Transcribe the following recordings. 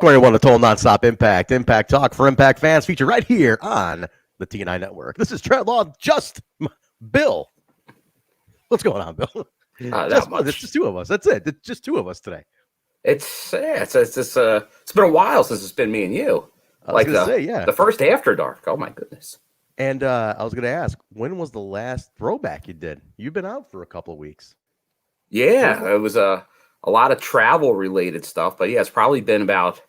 Welcome everyone to Total Nonstop Impact. Impact Talk for Impact fans featured right here on the TNI Network. This is Trent Law, just Bill. What's going on, Bill? It's just two of us. That's it. It's just two of us today. It's been a while since it's been me and you. The first After Dark. Oh my goodness. And I was going to ask, when was the last throwback you did? You've been out for a couple of weeks. Yeah, it was a lot of travel related stuff, but yeah, it's probably been about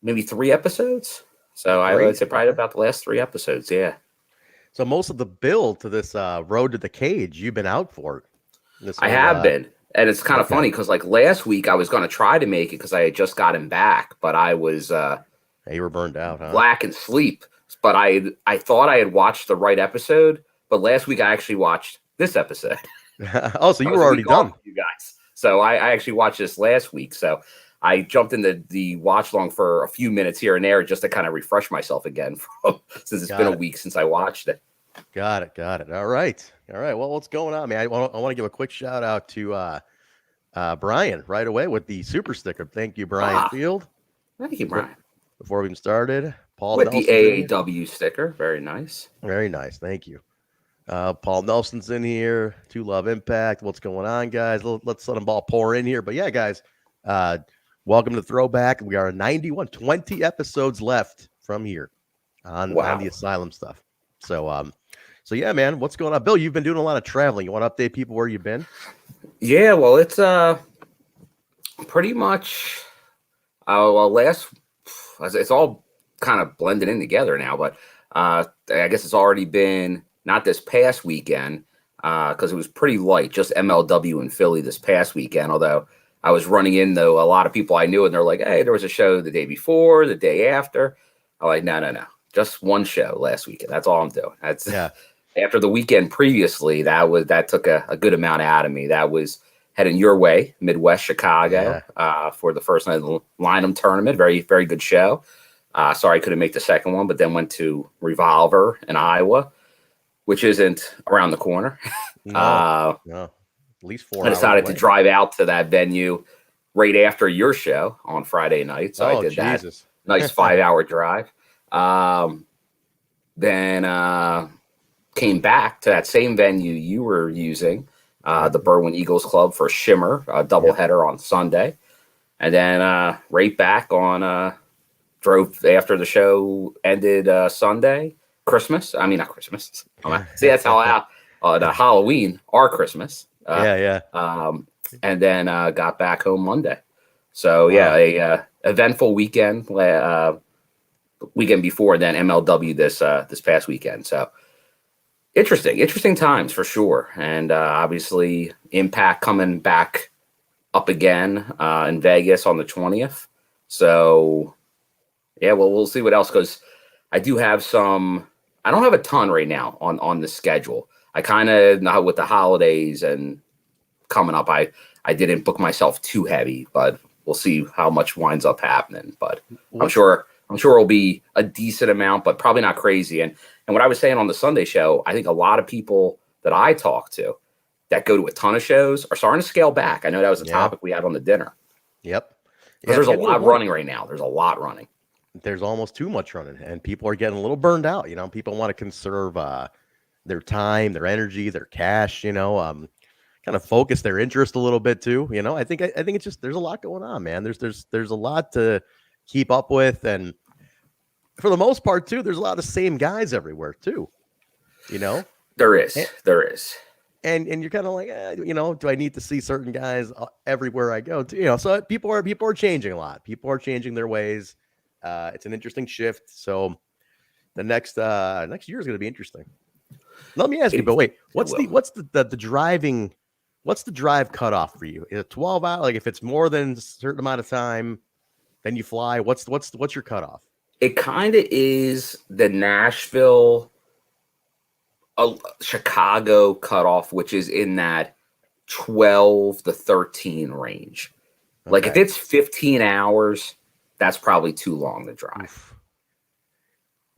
maybe 3 episodes. So I would say probably about the last 3 episodes. Yeah. So most of the build to this road to the cage, you've been out for it. I have been. And it's kind of funny because like last week I was going to try to make it because I had just gotten back, but I was you were burned out, huh? Black in sleep. But I thought I had watched the right episode, but last week I actually watched this episode. Oh, so you were already done, you guys. So I actually watched this last week. So I jumped into the watch long for a few minutes here and there just to kind of refresh myself again since it's been a week since I watched it. Got it. All right. Well, what's going on, man? I want to give a quick shout out to Brian right away with the super sticker. Thank you, Brian Field. Thank you, Brian. Before we even started, Paul with Nelson the AAW sticker. Very nice. Very nice. Thank you. Paul Nelson's in here. To Love Impact. What's going on, guys? Let's let them all pour in here. But yeah, guys, welcome to Throwback. We are 20 episodes left from here on the Asylum stuff. So yeah, man, what's going on? Bill, you've been doing a lot of traveling. You want to update people where you've been? Yeah, well, it's pretty much it's all kind of blended in together now, but I guess it's already been not this past weekend because it was pretty light, just MLW in Philly this past weekend, although I was running into a lot of people I knew and they're like, hey, there was a show the day before, the day after. I'm like, no. Just one show last weekend. That's all I'm doing. That's after the weekend previously, that took a good amount out of me. That was heading your way, Midwest Chicago, for the first night of the Lineham tournament. Very, very good show. Sorry I couldn't make the second one, but then went to Revolver in Iowa, which isn't around the corner. No. At least 4 hours. I decided to drive out to that venue right after your show on Friday night. So I did that. Nice 5-hour drive. Then came back to that same venue you were using, the Berwyn Eagles Club for Shimmer, a doubleheader on Sunday. And then right back on drove after the show ended Sunday, Christmas. I mean, not Christmas. See, that's how the Halloween, our Christmas. And then got back home Monday. So a eventful weekend. Weekend before, then MLW this past weekend. So interesting times for sure. And obviously Impact coming back up again in Vegas on the 20th. So yeah, well, we'll see what else, because I do have I don't have a ton right now on the schedule. I kind of know with the holidays and coming up, I didn't book myself too heavy, but we'll see how much winds up happening. But I'm sure it'll be a decent amount, but probably not crazy. And what I was saying on the Sunday show, I think a lot of people that I talk to that go to a ton of shows are starting to scale back. I know that was a topic we had on the dinner. Yep. There's a lot running right now. There's a lot running. There's almost too much running, and people are getting a little burned out. People want to conserve their time, their energy, their cash, kind of focus their interest a little bit too. I think it's just, there's a lot going on, man. There's a lot to keep up with, and for the most part too, there's a lot of the same guys everywhere too. There is. And you're kind of like, do I need to see certain guys everywhere I go to? So people are changing a lot. People are changing their ways. It's an interesting shift. So the next year is going to be interesting. Let me ask you, but wait, what's the drive cutoff for you? Is it 12 hours? Like if it's more than a certain amount of time, then you fly. What's your cutoff? It kind of is the Nashville, Chicago cutoff, which is in that 12 to 13 range. Okay. Like if it's 15 hours, that's probably too long to drive. Oof.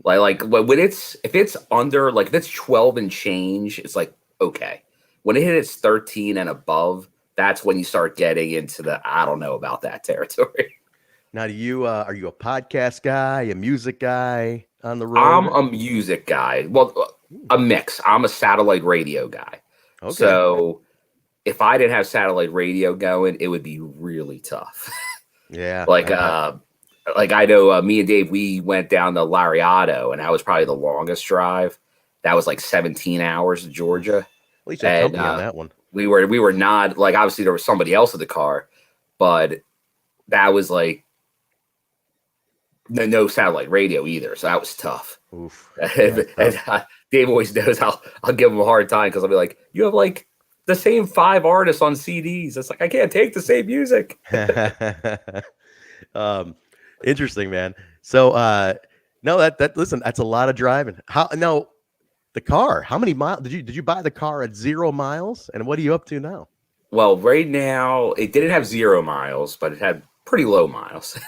Like when if it's under, like if it's 12 and change, it's like, okay. When it hits 13 and above, that's when you start getting into the, I don't know about that territory. Now, do you are you a podcast guy, a music guy on the I'm road? a music guy. Well, a mix. I'm a satellite radio guy. Okay. So if I didn't have satellite radio going, it would be really tough. Yeah, like I bet. like I know me and Dave, we went down to Lariato, and that was probably the longest drive. That was like 17 hours to Oof. Georgia, At least you had and company on that one. we were not like, obviously there was somebody else in the car, but that was like no satellite radio either, so that was tough. Oof. Yeah, and, it's and, tough. Dave always knows I'll give him a hard time because I'll be like, you have like the same 5 artists on CDs. It's like I can't take the same music. um, interesting, man. So, no, that listen, that's a lot of driving. How no, the car? How many miles did you buy the car at 0 miles? And what are you up to now? Well, right now it didn't have 0 miles, but it had pretty low miles.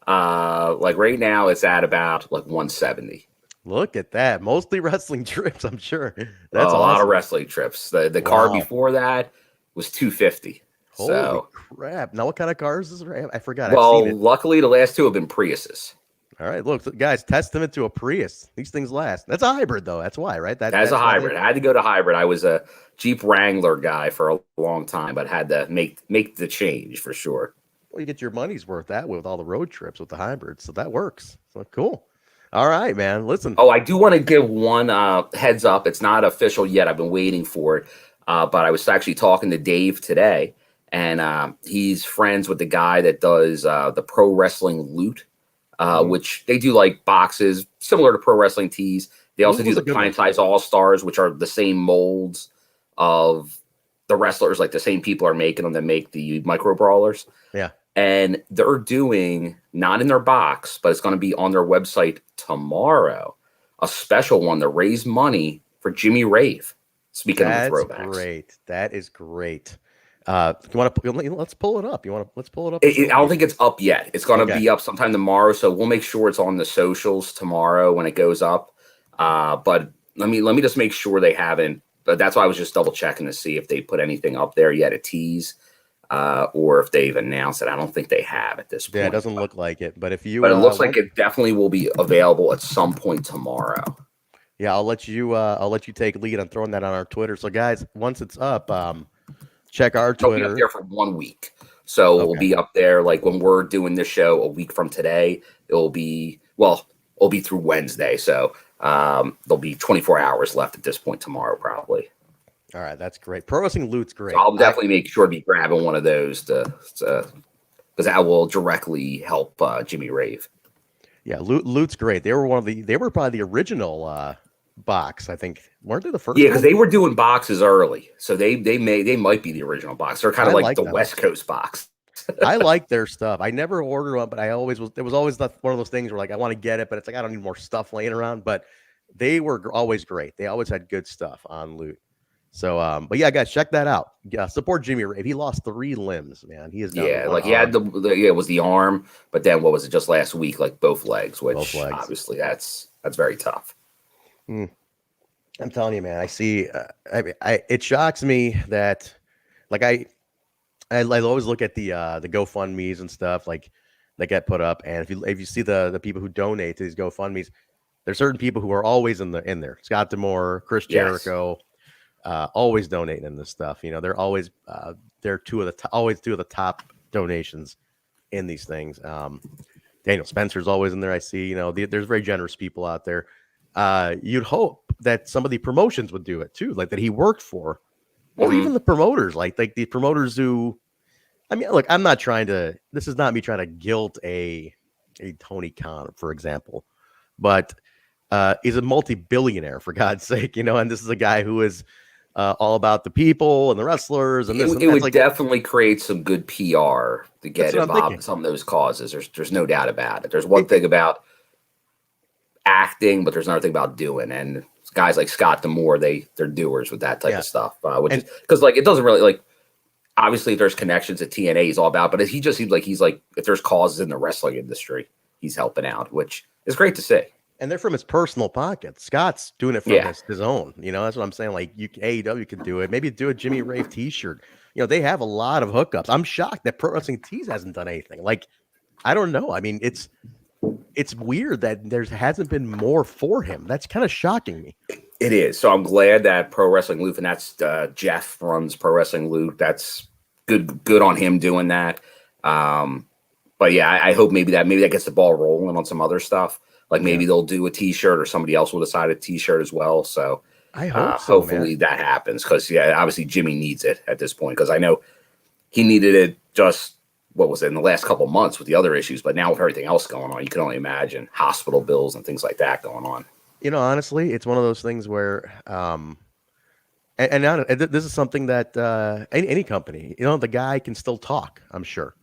Like right now it's at about like 170. Look at that. Mostly wrestling trips, I'm sure. A That's lot of awesome. wrestling trips. The car Wow. before that was 250. Holy So, crap. Now, what kind of cars is it? I forgot. I've seen well, it. luckily the last two have been Priuses. All right. Look, guys, testament to a Prius. These things last. That's a hybrid, though. That's why, right? As a That's why they. hybrid, I had to go to hybrid. I was a Jeep Wrangler guy for a long time, but had to make the change for sure. Well, you get your money's worth that way with all the road trips with the hybrids. So that works. So cool. All right, man. Listen. Oh, I do want to give one heads up. It's not official yet. I've been waiting for it. But I was actually talking to Dave today, and he's friends with the guy that does the pro wrestling loot, which they do like boxes similar to pro wrestling tees. They also Loot do was a the good one. Pine Size All Stars, which are the same molds of the wrestlers, like the same people are making them that make the micro brawlers. Yeah. And they're doing, not in their box, but it's going to be on their website tomorrow, a special one to raise money for Jimmy Rave. Speaking of the That's throwbacks, great. That is great. You want to let's pull it up. Let's pull it up. I don't think it's up yet. It's going to Okay. be up sometime tomorrow, so we'll make sure it's on the socials tomorrow when it goes up. But let me just make sure they haven't. But that's why I was just double checking to see if they put anything up there yet, a tease, or if they've announced it. I don't think they have at this point. Yeah, it doesn't look like it. But if you, But it looks like it definitely will be available at some point tomorrow. yeah, I'll let you take lead on throwing that on our Twitter. So guys, once it's up, check our It'll be Twitter. up there for 1 week. So it'll be up there like when we're doing this show a week from today. It'll be through Wednesday. So there'll be 24 hours left at this point tomorrow, probably. All right, that's great. Pro Wrestling Loot's great. So I'll definitely make sure to be grabbing one of those because that will directly help Jimmy Rave. Yeah, Loot's great. They were probably the original box, I think. Weren't they the first? Yeah, because they were doing boxes early, so they might be the original box. They're kind of like the them. West Coast box. I like their stuff. I never ordered one, but I always was. There was always one of those things where like I want to get it, but it's like I don't need more stuff laying around. But they were always great. They always had good stuff on Loot. So, but yeah, guys, check that out. Yeah, support Jimmy Rave. He lost 3 limbs, man. He is down to Like arm. he had it was the arm, but then what was it just last week? Like both legs, which obviously that's very tough. I'm telling you, man. I see. It shocks me that, like, I always look at the GoFundMe's and stuff like that get put up, and if you see the people who donate to these GoFundMe's, there's certain people who are always in there. Scott D'Amore, Chris Jericho. Always donating in this stuff. You know, they're always they're two of the top donations in these things. Daniel Spencer's always in there. I see. You know, there's very generous people out there. You'd hope that some of the promotions would do it too, like that he worked for, or even the promoters, like the promoters who. I mean, look, I'm not trying to. This is not me trying to guilt a Tony Khan, for example, but he's a multi-billionaire, for God's sake, you know, and this is a guy who is. All about the people and the wrestlers, and it would definitely create some good PR to get involved in some of those causes. There's no doubt about it. There's one thing about acting, but there's another thing about doing. And guys like Scott D'Amore, they're doers with that type of stuff. Because like it doesn't really like. Obviously, if there's connections at TNA, he's all about. But he just seems like he's like if there's causes in the wrestling industry, he's helping out, which is great to see. And they're from his personal pocket. Scott's doing it from his own. You know, that's what I'm saying. Like AEW can do it. Maybe do a Jimmy Rave T-shirt. You know, they have a lot of hookups. I'm shocked that Pro Wrestling Tees hasn't done anything. Like I don't know. I mean, it's weird that there hasn't been more for him. That's kind of shocking me. It is. So I'm glad that Pro Wrestling Loop, and that's Jeff runs Pro Wrestling Loop. That's good on him doing that. But yeah, I hope maybe that gets the ball rolling on some other stuff. Like maybe they'll do a T-shirt, or somebody else will decide a T-shirt as well. So I hope so, hopefully man. that happens, because obviously Jimmy needs it at this point, because I know he needed it just what was it in the last couple months with the other issues, but now with everything else going on, you can only imagine hospital bills and things like that going on. You know, honestly, it's one of those things where, and now this is something that any company, you know, the guy can still talk. I'm sure.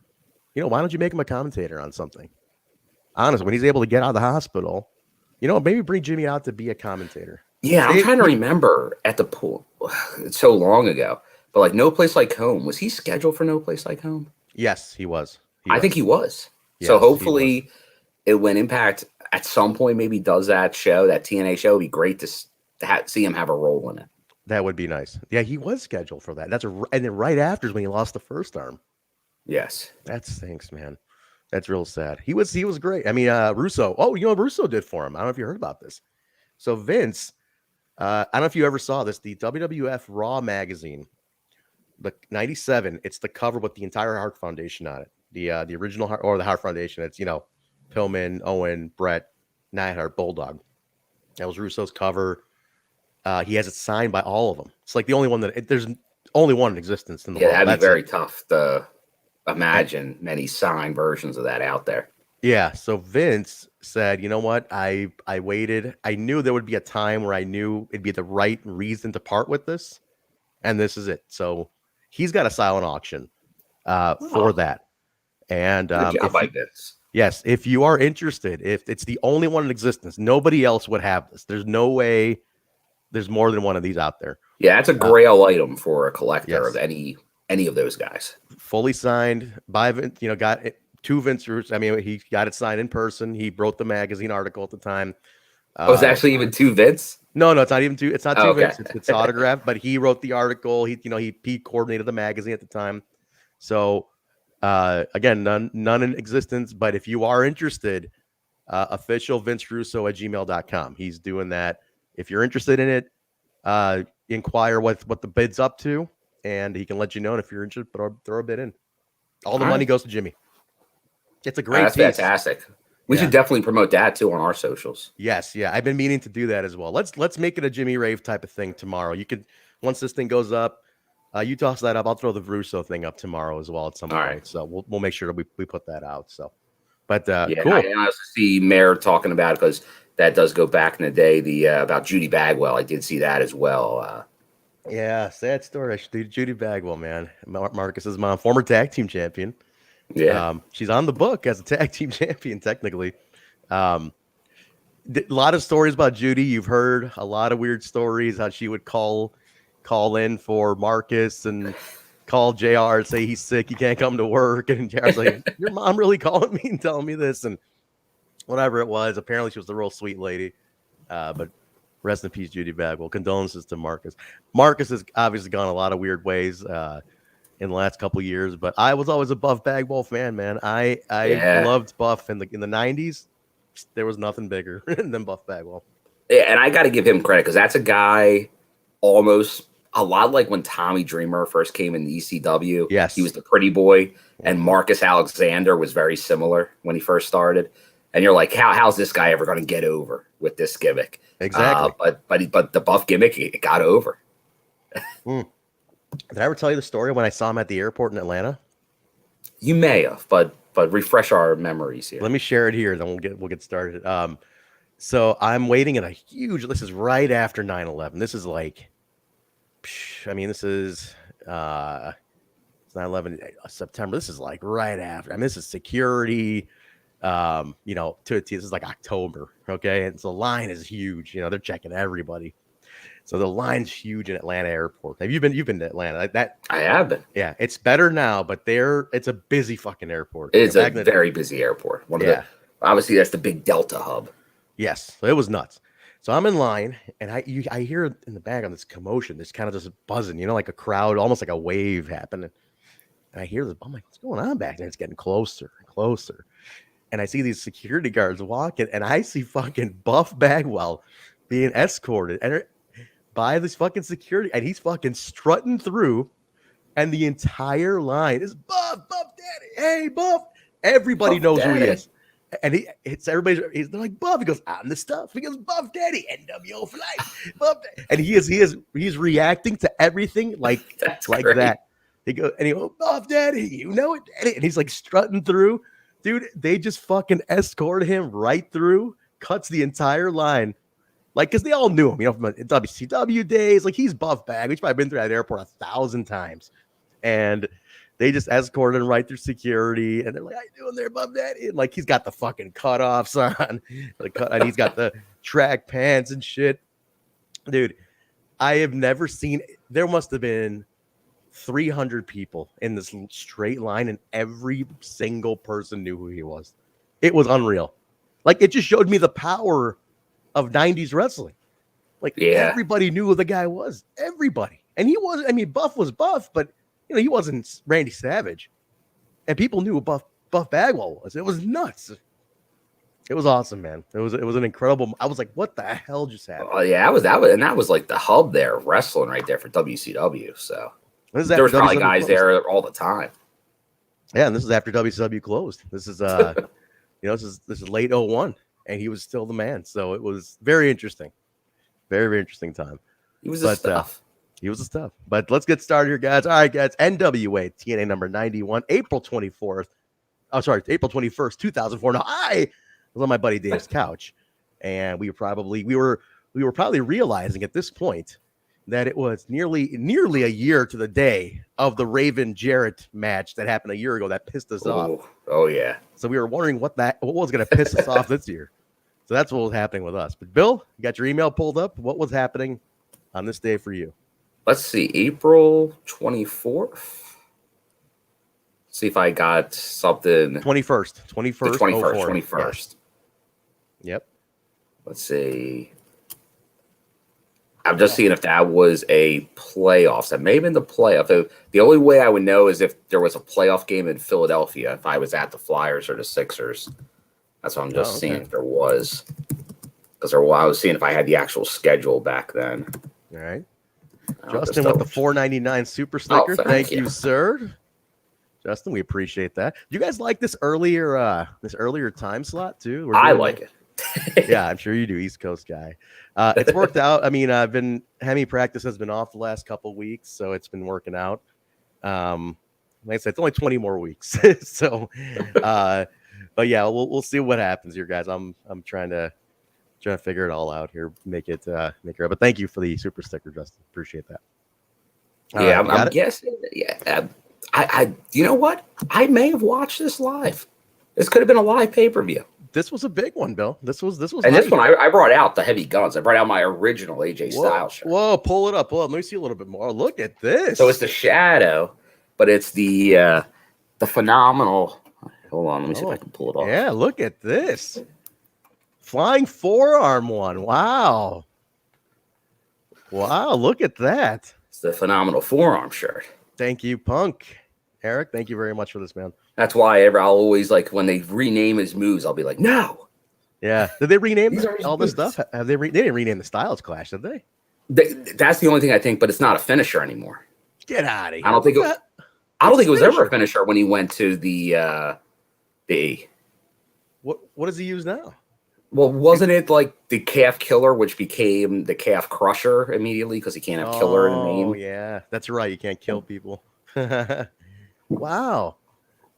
You know, why don't you make him a commentator on something? Honestly, when he's able to get out of the hospital, you know, maybe bring Jimmy out to be a commentator. Yeah, I'm trying to remember at the pool. It's so long ago, but like No Place Like Home, was he scheduled for No Place Like Home? Yes, he was. I think he was. Yes, so hopefully, when Impact at some point maybe does that show, that TNA show, it'd be great to see him have a role in it. That would be nice. Yeah, he was scheduled for that. And then right after is when he lost the first arm. Yes, that stinks, man. That's real sad. He was great. I mean, Russo. Oh, you know what Russo did for him? I don't know if you heard about this. So Vince, I don't know if you ever saw this. The WWF Raw magazine, the '97. It's the cover with the entire Hart Foundation on it. The original Hart, or the Hart Foundation. It's, you know, Pillman, Owen, Brett, Neidhart, Bulldog. That was Russo's cover. He has it signed by all of them. It's like the only one there's only one in existence in the world. That'd be very tough to imagine many signed versions of that out there. Yeah. So Vince said, you know what? I waited. I knew there would be a time where I knew it'd be the right reason to part with this. And this is it. So he's got a silent auction for that. And yes, if you are interested, if it's the only one in existence, nobody else would have this. There's no way there's more than one of these out there. Yeah, that's a grail item for a collector of any of those guys. Fully signed by Vince, you know, got it to Vince Russo. I mean, he got it signed in person. He wrote the magazine article at the time. It's actually even to Vince? No, it's not even to. It's not to Vince. It's autographed, but he wrote the article. He coordinated the magazine at the time. So again, none in existence. But if you are interested, official Vince Russo at gmail.com. He's doing that. If you're interested in it, inquire what the bid's up to, and he can let you know. And if you're interested, throw a bid in. All the money goes to Jimmy. It's a great That's piece. Fantastic. We should definitely promote that too on our socials. Yes, yeah. I've been meaning to do that as well. Let's make it a Jimmy Rave type of thing tomorrow. You could, once this thing goes up, you toss that up. I'll throw the Russo thing up tomorrow as well at some point. Right. So we'll make sure that we put that out. So, but cool. I also see Mayor talking about it, because that does go back in the day. About Judy Bagwell, I did see that as well. Yeah, sad story. Judy Bagwell, man, Marcus's mom, former tag team champion. Yeah, she's on the book as a tag team champion technically. A lot of stories about Judy. You've heard a lot of weird stories, how she would call in for Marcus and call JR and say he's sick, he can't come to work, and JR's like, your mom really calling me and telling me this, and whatever it was. Apparently she was a real sweet lady. But rest in peace, Judy Bagwell. Condolences to Marcus. Marcus has obviously gone a lot of weird ways in the last couple of years, but I was always a Buff Bagwell fan, man. I loved Buff in the 90s. There was nothing bigger than Buff Bagwell. Yeah, and I got to give him credit, because that's a guy almost a lot like when Tommy Dreamer first came in the ECW. Yes, he was the pretty boy, and Marcus Alexander was very similar when he first started. And you're like, how's this guy ever going to get over with this gimmick? Exactly. But the Buff gimmick, it got over. Did I ever tell you the story when I saw him at the airport in Atlanta? You may have, but refresh our memories here. Let me share it here, then we'll get started. So I'm waiting in a huge. This is right after 9/11. This is like, I mean, this is 9/11 September. This is like right after. I mean, this is security. This is like October. Okay, and so the line is huge. They're checking everybody. So the line's huge in Atlanta airport. Have you been? You've been to Atlanta? I have been. Yeah, it's better now, but it's a busy fucking airport. It's a very busy airport. Obviously that's the big Delta hub. Yes, so it was nuts. So I'm in line, and I hear in the background this commotion, this kind of just buzzing, like a crowd, almost like a wave happening. And I hear this. I'm like, what's going on back there? It's getting closer and closer. And I see these security guards walking, and I see fucking Buff Bagwell being escorted by this fucking security, and he's fucking strutting through, and the entire line is Buff Daddy, hey Buff. Everybody knows Daddy. who he is, and they're like Buff. He goes, I'm the stuff. He goes, Buff Daddy, NWO for life, Buff Daddy. And he's reacting to everything like great. that. He goes, Buff Daddy, you know it, Daddy. And he's like strutting through. Dude, they just fucking escorted him right through, cuts the entire line. Like, because they all knew him, from WCW days. Like, he's Buff Bag. He's probably been through that airport 1,000 times. And they just escorted him right through security. And they're like, how you doing there, Buff Daddy? And, like, he's got the fucking cutoffs on. And he's got the track pants and shit. Dude, I have never seen – there must have been 300 people in this straight line, and every single person knew who he was. It was unreal. Like, it just showed me the power of 90s wrestling. Like, everybody knew who the guy was. Everybody. And he was, Buff was Buff, but, he wasn't Randy Savage. And people knew who Buff Bagwell was. It was nuts. It was awesome, man. It was an incredible. I was like, what the hell just happened? Oh, yeah, that was like the hub there, wrestling right there for WCW. So there was probably guys there all the time. Yeah, and this is after WCW closed. This is this is late 01, and he was still the man. So it was very interesting. Very, very interesting time. He was the stuff. He was the stuff. But let's get started here, guys. All right, guys. NWA-TNA number 91, April 24th. Oh, sorry, April 21st, 2004. Now, I was on my buddy Dave's couch, and we were probably realizing at this point that it was nearly a year to the day of the Raven Jarrett match that happened a year ago that pissed us off. Oh yeah. So we were wondering what was going to piss us off this year. So that's what was happening with us. But Bill, you got your email pulled up. What was happening on this day for you? Let's see, April 24th. See if I got something. 21st. 21st. Yes. Yep. Let's see. I'm just seeing if that was a playoffs. That may have been the playoff. The only way I would know is if there was a playoff game in Philadelphia, if I was at the Flyers or the Sixers. That's what I'm just seeing if there was. Because I was seeing if I had the actual schedule back then. All right. Justin with the $4.99 super sticker. Thank you, sir. Justin, we appreciate that. You guys like this earlier time slot too? I like it. Yeah, I'm sure you do, East Coast guy. It's worked out. Hemi practice has been off the last couple of weeks, so it's been working out. Like I said, it's only 20 more weeks. So, but yeah, we'll see what happens here, guys. I'm trying to figure it all out here, make it right. But thank you for the super sticker, Justin. Appreciate that. I'm guessing. Yeah, I you know what? I may have watched this live. This could have been a live pay-per-view. This was a big one, Bill. This was. And this one, I brought out the heavy guns. I brought out my original AJ Styles shirt. Whoa, pull it up. Let me see a little bit more. Look at this. So it's the Shadow, but it's the phenomenal. Hold on, let me see if I can pull it off. Yeah, look at this. Flying forearm one. Wow, look at that. It's the phenomenal forearm shirt. Thank you, Punk. Eric, thank you very much for this, man. That's why I'll always, like, when they rename his moves, I'll be like, no. Yeah. Did they rename all this stuff? They didn't rename the Styles Clash, did they? That's the only thing I think, but it's not a finisher anymore. Get out of here. I don't think it was ever a finisher when he went to the What does he use now? Well, wasn't it like the Calf Killer, which became the Calf Crusher immediately because he can't have killer in the name? Oh, yeah. That's right. You can't kill people. Wow.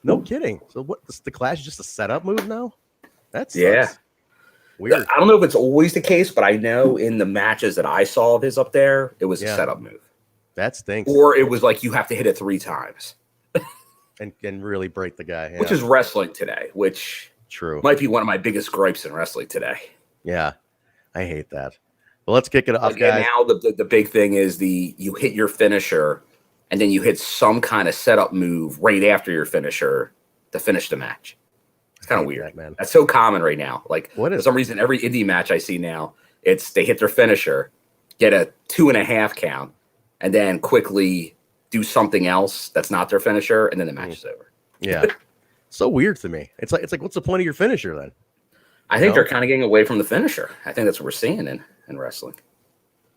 No kidding. So what? The Clash is just a setup move now? That's weird. I don't know if it's always the case, but I know in the matches that I saw of his up there, it was a setup move. That stinks. Or it was like you have to hit it 3 times. and really break the guy. Yeah. Which is wrestling today, which might be one of my biggest gripes in wrestling today. Yeah. I hate that. Well, let's kick it off, guys. Now the big thing is you hit your finisher and then you hit some kind of setup move right after your finisher to finish the match. It's kind of weird, man. That's so common right now. Like, for some reason, every indie match I see now, they hit their finisher, get a 2.5 count, and then quickly do something else that's not their finisher, and then the match is over. Yeah. So weird to me. It's like what's the point of your finisher then? I think they're kind of getting away from the finisher. I think that's what we're seeing in wrestling.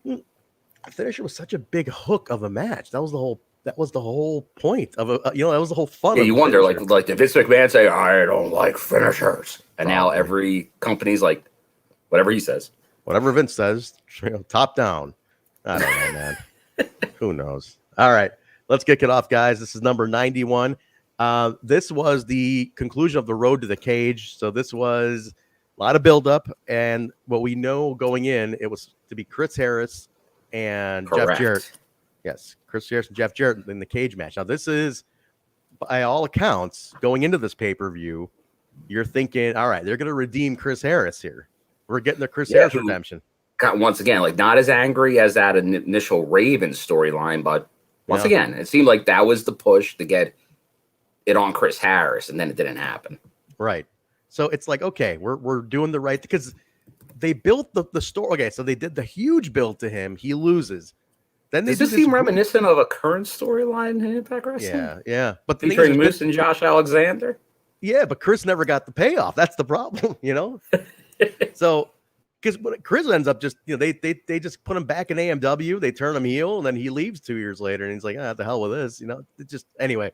The finisher was such a big hook of a match. That was the whole point of that was the whole fun. Yeah, of you the wonder, finisher. like did Vince McMahon say, I don't like finishers? And now every company's like, whatever he says. Whatever Vince says, top down. I don't know, man. Who knows? All right, let's kick it off, guys. This is number 91. This was the conclusion of the road to the cage. So this was a lot of buildup, and what we know going in, it was to be Chris Harris and Correct. Jeff Jarrett. Yes, Chris Harris and Jeff Jarrett in the cage match. Now, this is, by all accounts, going into this pay-per-view, you're thinking, all right, they're going to redeem Chris Harris here. We're getting the Chris Harris redemption. Got, once again, like not as angry as that initial Raven storyline, but once again, it seemed like that was the push to get it on Chris Harris, and then it didn't happen. Right. So it's like, okay, we're doing the right, because they built the story. Okay, so they did the huge build to him. He loses. Then Does this seem reminiscent of a current story in Impact Wrestling? Yeah. But featuring Moose and Josh Alexander? Yeah, but Chris never got the payoff. That's the problem, So, because Chris ends up just, they just put him back in AMW. They turn him heel, and then he leaves 2 years later, and he's like, the hell with this, anyway.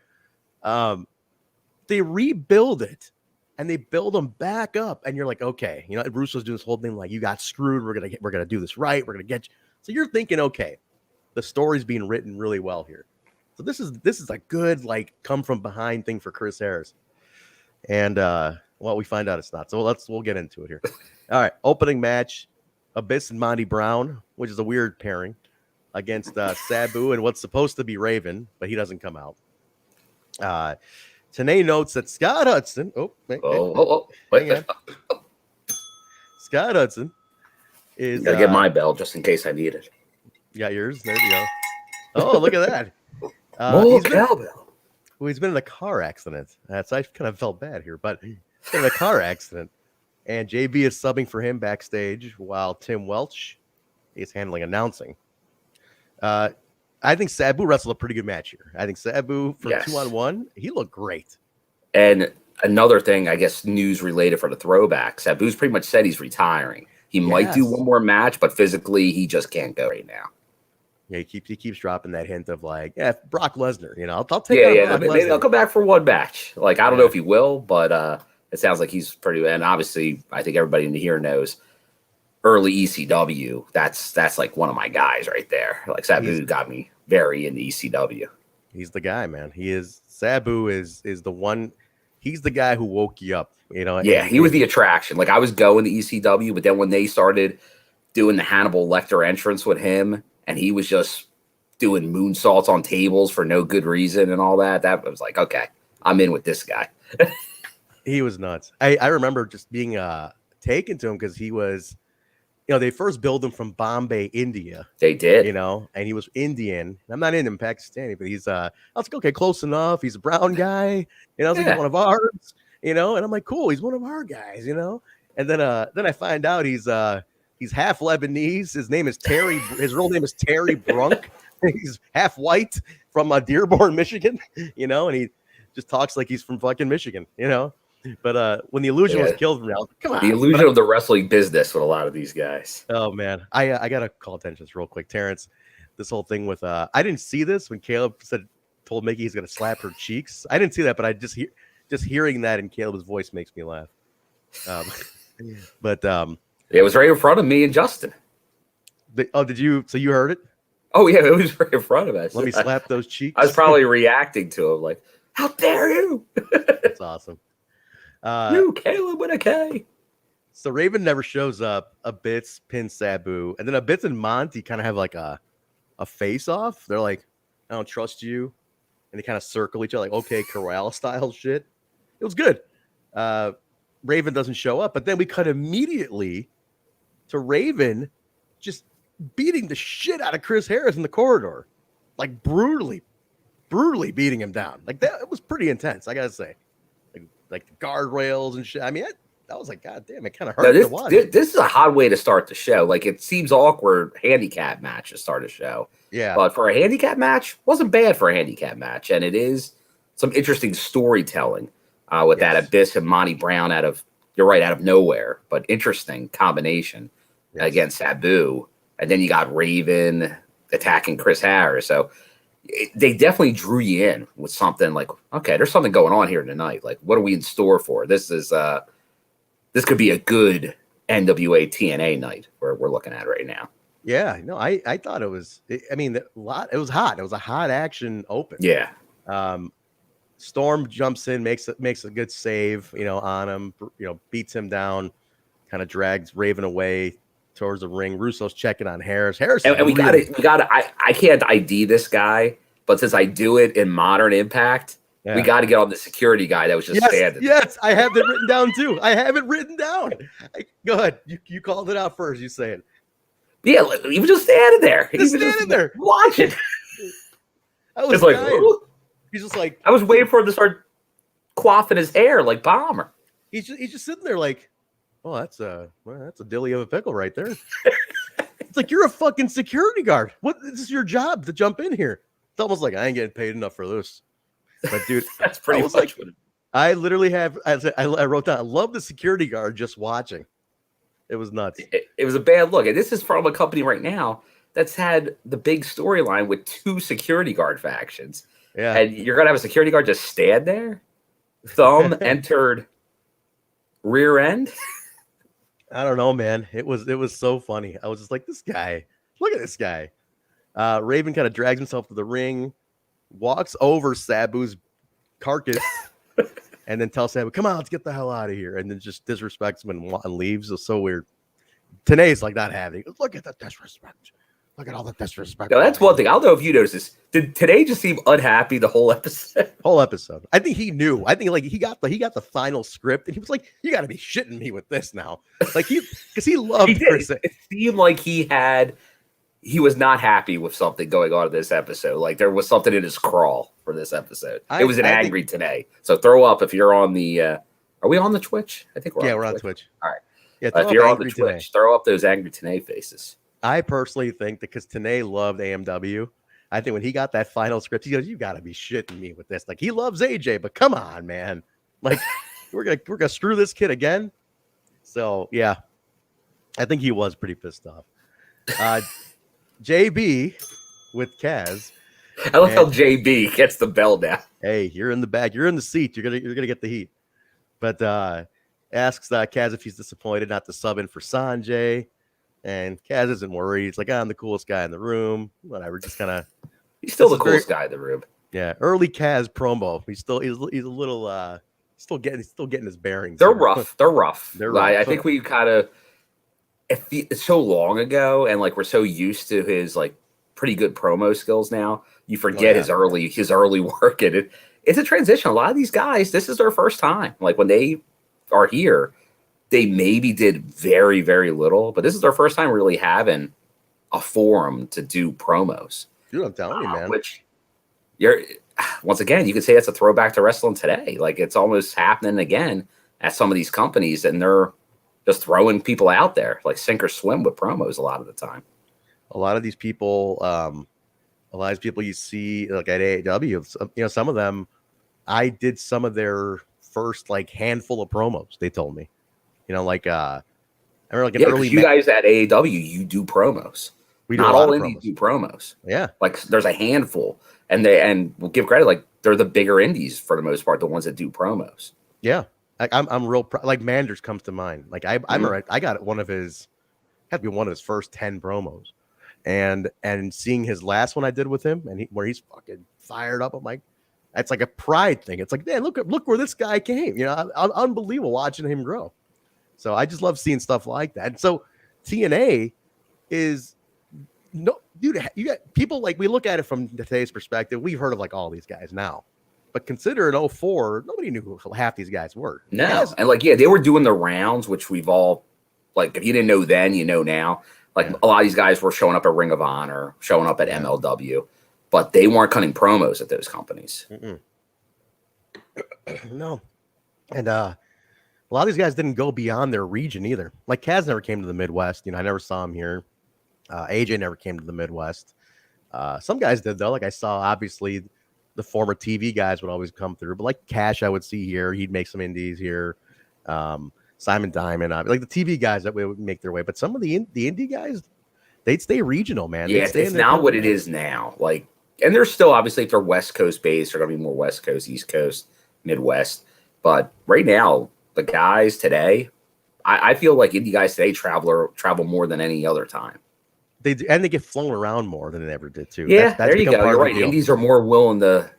They rebuild it, and they build him back up, and you're like, okay, Russo's doing this whole thing like, you got screwed. We're gonna do this right. We're gonna get you. So you're thinking, okay, the story's being written really well here. So this is a good come from behind thing for Chris Harris. And we find out it's not. So we'll get into it here. All right, opening match, Abyss and Monty Brown, which is a weird pairing, against Sabu and what's supposed to be Raven, but he doesn't come out. TNA notes that Scott Hudson. Wait. Scott Hudson is. Gotta get my bell just in case I need it. You got yours? There you go. Oh, look at that. Cowbell. He's been in a car accident. I kind of felt bad here, but he's been in a car accident. And JB is subbing for him backstage while Tim Welch is handling announcing. I think Sabu wrestled a pretty good match here. I think Sabu for 2-on-1, he looked great. And another thing, I guess, news related for the throwback, Sabu's pretty much said he's retiring. He might do one more match, but physically he just can't go right now. Yeah, he keeps dropping that hint of Brock Lesnar. I'll take. Maybe I'll come back for one match. I don't know if he will, but it sounds like he's pretty. And obviously, I think everybody in here knows early ECW. That's one of my guys right there. Sabu got me very into ECW. He's the guy, man. He is. Sabu is the one. He's the guy who woke you up. Yeah, he was the attraction. I was going to ECW, but then when they started doing the Hannibal Lecter entrance with him, and he was just doing moonsaults on tables for no good reason and all that, that was like, okay, I'm in with this guy. He was nuts. I remember just being taken to him because he was, they first billed him from Bombay, India. They did. And he was Indian. I'm not Indian, Pakistani, but he's, I was like, okay, close enough. He's a brown guy. I was like, he's one of ours, and I'm like, cool, he's one of our guys, And then I find out he's half Lebanese. His name is Terry. His real name is Terry Brunk. He's half white from Dearborn, Michigan. And he just talks like he's from fucking Michigan. But when the illusion was killed from now, come on. The illusion of the wrestling business with a lot of these guys. Oh man, I gotta call attention to this real quick, Terrence. This whole thing with I didn't see this when Caleb told Mickey he's gonna slap her cheeks. I didn't see that, but I just hearing that in Caleb's voice makes me laugh. It was right in front of me and Justin. Did you? So you heard it? Oh yeah, it was right in front of us. Let me slap those cheeks. I was probably reacting to him like, "How dare you!" That's awesome. You Caleb with a K. So Raven never shows up. Abyss pins Sabu, and then Abyss and Monty kind of have a face off. They're like, "I don't trust you," and they kind of circle each other like, "Okay, corral style shit." It was good. Raven doesn't show up, but then we cut immediately to Raven just beating the shit out of Chris Harris in the corridor, brutally beating him down. That it was pretty intense, I gotta say. Like the guardrails and shit. I mean, That was like, God damn, it kind of No, hurt to watch. this is a hot way to start the show. Like, it seems awkward handicap match to start a show. Yeah. But for a handicap match, wasn't bad for a handicap match. And it is some interesting storytelling with that Abyss and Monty Brown out of nowhere. But interesting combination against Sabu. And then you got Raven attacking Chris Harris. So they definitely drew you in with something like, okay, there's something going on here tonight. Like, what are we in store for? This could be a good NWA-TNA night where we're looking at right now. Yeah, no, I thought it was. I mean, it was hot. It was a hot action open. Yeah. Storm jumps in, makes a good save, on him. Beats him down, kind of drags Raven away towards the ring. Russo's checking on Harris. And we got to. I can't ID this guy, but since I do it in Modern Impact. Yeah. We got to get on the security guy that was just standing. Yes, I have it written down too. I have it written down. Go ahead. You called it out first. You say it. Yeah, he was just standing there. He was standing there watching. I was like, he's just like. I was waiting for him to start quaffing his hair like Bomber. He's just sitting there like, oh, that's a dilly of a pickle right there. It's like, you're a fucking security guard. This is your job to jump in here. It's almost like I ain't getting paid enough for this. But dude, that's pretty much like, I literally have. I wrote down, I love the security guard just watching. It was nuts. It was a bad look, and this is from a company right now that's had the big storyline with 2 security guard factions. Yeah, and you're gonna have a security guard just stand there, thumb entered, rear end. I don't know, man. It was so funny. I was just like, this guy. Look at this guy. Raven kind of drags himself to the ring. Walks over Sabu's carcass and then tells Sabu, come on, let's get the hell out of here. And then just disrespects him and leaves. It's so weird. Tenay's like not having it. Look at the disrespect. Look at all the disrespect. No, that's one thing. I don't know if you noticed this. Did Tenay just seem unhappy the whole episode? Whole episode. I think he knew. I think like he got the final script and he was like, you got to be shitting me with this now. Like because he loved Chris. It seemed like he was not happy with something going on in this episode. Like there was something in his crawl for this episode. It was an angry Tenay. So throw up if you're on the. Are we on the Twitch? I think we're on Twitch. All right. Yeah, if you're on the Twitch, throw up those angry Tenay faces. I personally think that because Tenay loved AMW, I think when he got that final script, he goes, "You got to be shitting me with this." Like he loves AJ, but come on, man. Like we're gonna screw this kid again. So yeah, I think he was pretty pissed off. JB with Kaz. I love how JB gets the bell down. Hey, you're in the back. You're in the seat. You're gonna get the heat. But asks Kaz if he's disappointed not to sub in for Sanjay, and Kaz isn't worried. He's like, I'm the coolest guy in the room. Whatever. Just kind of. He's still the coolest guy in the room. Yeah, early Kaz promo. He's a little still getting his bearings. They're rough. They're rough. I think we kind of. It's so long ago, and like we're so used to his like pretty good promo skills now, you forget his early work. And it's a transition. A lot of these guys, this is their first time. Like when they are here, they maybe did very, very little, but this is their first time really having a forum to do promos. Dude, I'm telling you, man. Which once again, you could say that's a throwback to wrestling today. Like it's almost happening again at some of these companies, and they're just throwing people out there like sink or swim with promos a lot of the time. A lot of these people, you see like at AEW, some of them, I did some of their first like handful of promos. They told me, I remember like an early. You guys at AEW, you do promos. We not all indies do promos. Yeah, like there's a handful, and we'll give credit. Like they're the bigger indies for the most part, the ones that do promos. Yeah. I'm real like Manders comes to mind. Like I got one of his first 10 promos, and seeing his last one I did with him, and where he's fucking fired up. I'm like, it's like a pride thing. It's like, man, look where this guy came. Unbelievable watching him grow. So I just love seeing stuff like that. And so TNA is no dude. You got people like we look at it from today's perspective. We've heard of like all these guys now. But consider in 04, nobody knew who half these guys were. No. And they were doing the rounds, which we've all, like, if you didn't know then, you know now. Like, a lot of these guys were showing up at Ring of Honor, showing up at MLW, but they weren't cutting promos at those companies. No. And A lot of these guys didn't go beyond their region either. Like Kaz never came to the Midwest. You know, I never saw him here. AJ never came to the Midwest. Some guys did though. Like I saw, obviously, the former TV guys would always come through. But like Cash, I would see here. He'd make some indies here. Simon Diamond, like the TV guys that would make their way. But some of the indie guys, they'd stay regional, man. Yeah, it's not what it is now. Like, and they're still, obviously, if they're West Coast based, they're going to be more West Coast, East Coast, Midwest. But right now, the guys today, I feel like indie guys today travel more than any other time. They get flown around more than they ever did too. Yeah, that's there you go. You're right. Indies are more willing to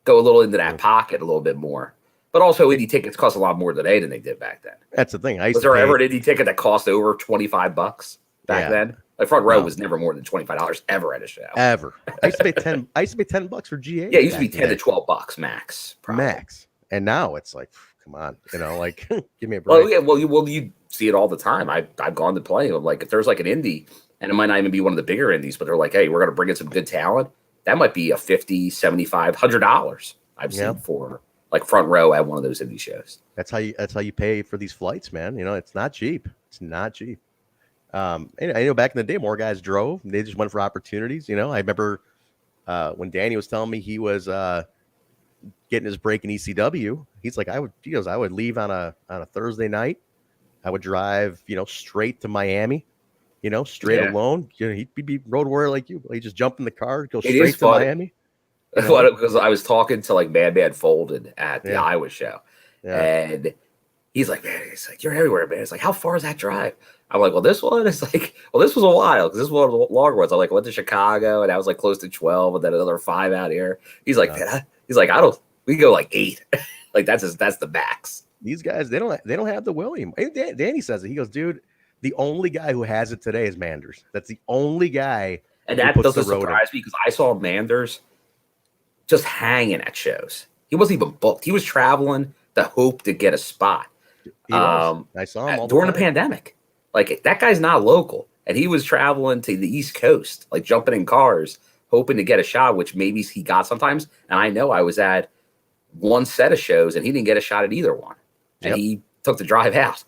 go a little into that pocket a little bit more. But also, indie tickets cost a lot more today than they did back then. That's the thing. Was there ever an indie ticket that cost over $25 back then? Like front row was never more than $25 ever at a show. Ever. I used to pay $10 for GA. Yeah, it used to be $10 to $12 max. Probably. Max. And now it's like, come on, like give me a break. Well, yeah, well, you see it all the time. I've gone to play. Like if there's like an indie, and it might not even be one of the bigger indies, but they're like, hey, we're going to bring in some good talent. That might be a $50, $75, $100 I've seen for like front row at one of those indie shows. That's how you pay for these flights, man. You know, it's not cheap. It's not cheap. And I know back in the day, more guys drove. They just went for opportunities. You know, I remember when Danny was telling me he was getting his break in ECW. He's like, I would leave on a Thursday night. I would drive, straight to Miami. Straight alone. He'd be road warrior like you. He just jump in the car, go straight to Miami. Because I was talking to like Bad Folded at the Iowa show, and he's like, man, you're everywhere, man. It's like, how far is that drive? I'm like, well, this one, it's like, well, this was a while because this was one of the longer ones. I like went to Chicago and I was like close to 12, and then another 5 out here. He's like, man, we go like 8. Like that's the max. These guys, they don't have the will anymore. Danny says it. He goes, dude, the only guy who has it today is Manders. That's the only guy. And that doesn't surprise me because I saw Manders just hanging at shows. He wasn't even booked. He was traveling to hope to get a spot. I saw him during the pandemic. Like that guy's not local, and he was traveling to the East Coast, like jumping in cars, hoping to get a shot, which maybe he got sometimes. And I know I was at one set of shows, and he didn't get a shot at either one, and he took the drive out.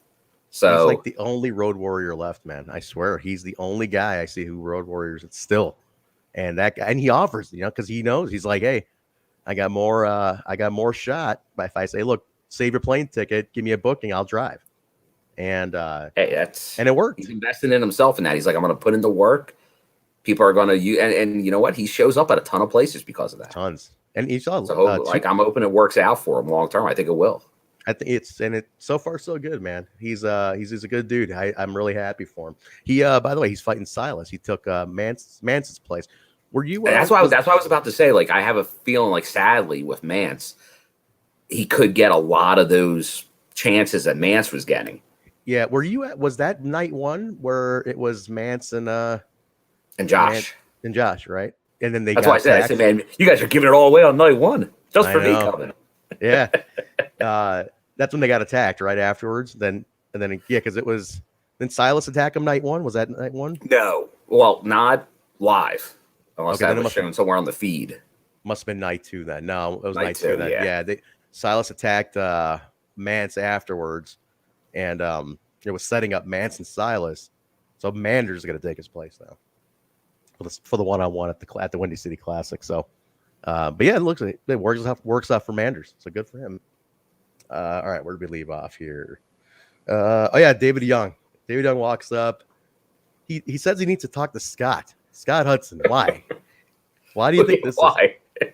So he's like the only road warrior left, man. I swear, he's the only guy I see who road warriors it still. And that guy, and he offers, because he knows, he's like, hey, I got more shot. But if I say, look, save your plane ticket, give me a booking, I'll drive. And and it worked. He's investing in himself in that. He's like, I'm going to put into work. People are going to use, and you know what? He shows up at a ton of places because of that. Tons. And he's all I'm hoping it works out for him long term. I think it will. I think it's so far so good, man. He's a good dude. I'm really happy for him. He by the way, he's fighting Silas. He took Mance's place. Were you? That's why I was about to say. Like I have a feeling like sadly with Mance, he could get a lot of those chances that Mance was getting. Yeah. Were you at? Was that night one where it was Mance and Josh and Josh, right? And then that's why I said, man, you guys are giving it all away on night one just for me coming. Yeah. That's when they got attacked right afterwards. Because it was then Silas attacked him night one. Was that night one? No, well, not live. Unless that was shown somewhere on the feed. Must have been night 2 then. No, it was night 2 then. Yeah, Silas attacked Mance afterwards, and it was setting up Mance and Silas. So Manders is going to take his place now for the one-on-one at the Windy City Classic. So, but yeah, it looks like it works out for Manders. So good for him. All right, where did we leave off here? David Young. David Young walks up. He says he needs to talk to Scott Hudson. Why? Why do you think this Why? is?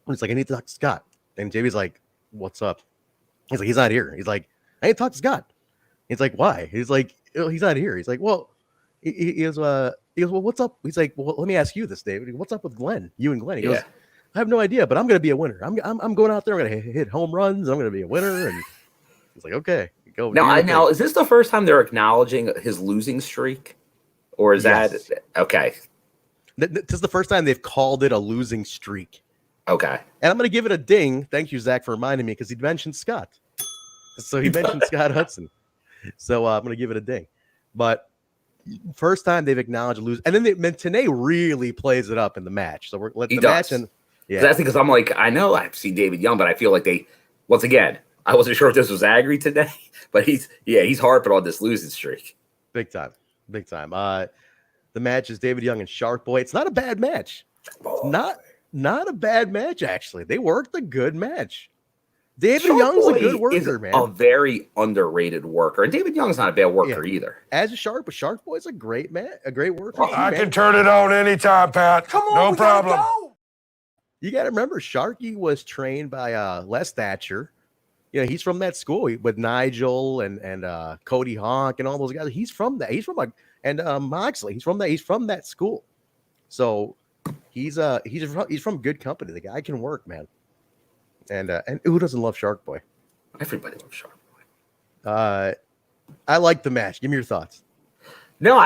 He's like, I need to talk to Scott. And JB's like, what's up? He's like, he's not here. He's like, I need to talk to Scott. He's like, why? He's like, he's not here. He's like, well, he goes, well, what's up? He's like, well, let me ask you this, David. What's up with Glen? You and Glen? He goes, I have no idea, but I'm going to be a winner. I'm going out there. I'm going to hit home runs. I'm going to be a winner. And he's like, okay, go. Now, is this the first time they're acknowledging his losing streak? Or is that okay? This is the first time they've called it a losing streak. Okay. And I'm going to give it a ding. Thank you, Zach, for reminding me because he mentioned Scott. So he mentioned Scott Hudson. So I'm going to give it a ding. But first time they've acknowledged lose. And then TNA really plays it up in the match. So let's match. And that's because I'm like, I know I've seen David Young, but I feel like they, once again, I wasn't sure if this was angry today, but he's harping on this losing streak. Big time. The match is David Young and Sharkboy. It's not a bad match. It's not a bad match, actually. They worked a good match. David Young's a good worker, man. A very underrated worker. And David Young's not a bad worker either. As a Sharkboy's a great worker. Well, I can turn it on anytime, Pat. Come on, no problem. You got to remember, Sharky was trained by Les Thatcher. He's from that school with Nigel and Cody Honk and all those guys. He's from that. He's from Moxley. He's from that school. So he's from good company. The guy can work, man. And who doesn't love Sharkboy? Everybody loves Sharkboy. I like the match. Give me your thoughts. No,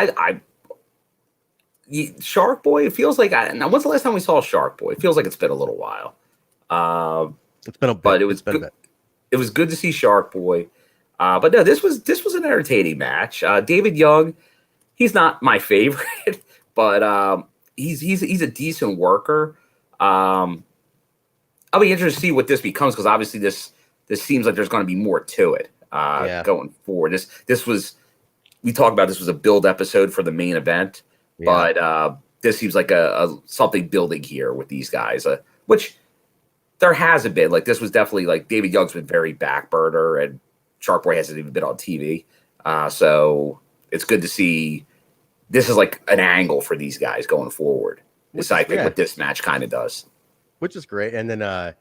Sharkboy. It feels like now. When's the last time we saw Sharkboy? It feels like it's been a little while. It's been a bit. But it was good. It was good to see Sharkboy. But no, this was an entertaining match. David Young, he's not my favorite, but he's a decent worker. I'll be interested to see what this becomes because obviously this seems like there's going to be more to it going forward. We talked about this was a build episode for the main event, but this seems like a something building here with these guys, which there hasn't been. Like this was definitely like David Young's been very back burner and Sharkboy hasn't even been on TV. So it's good to see this is like an angle for these guys going forward. It's I think what this match kind of does. Which is great. And then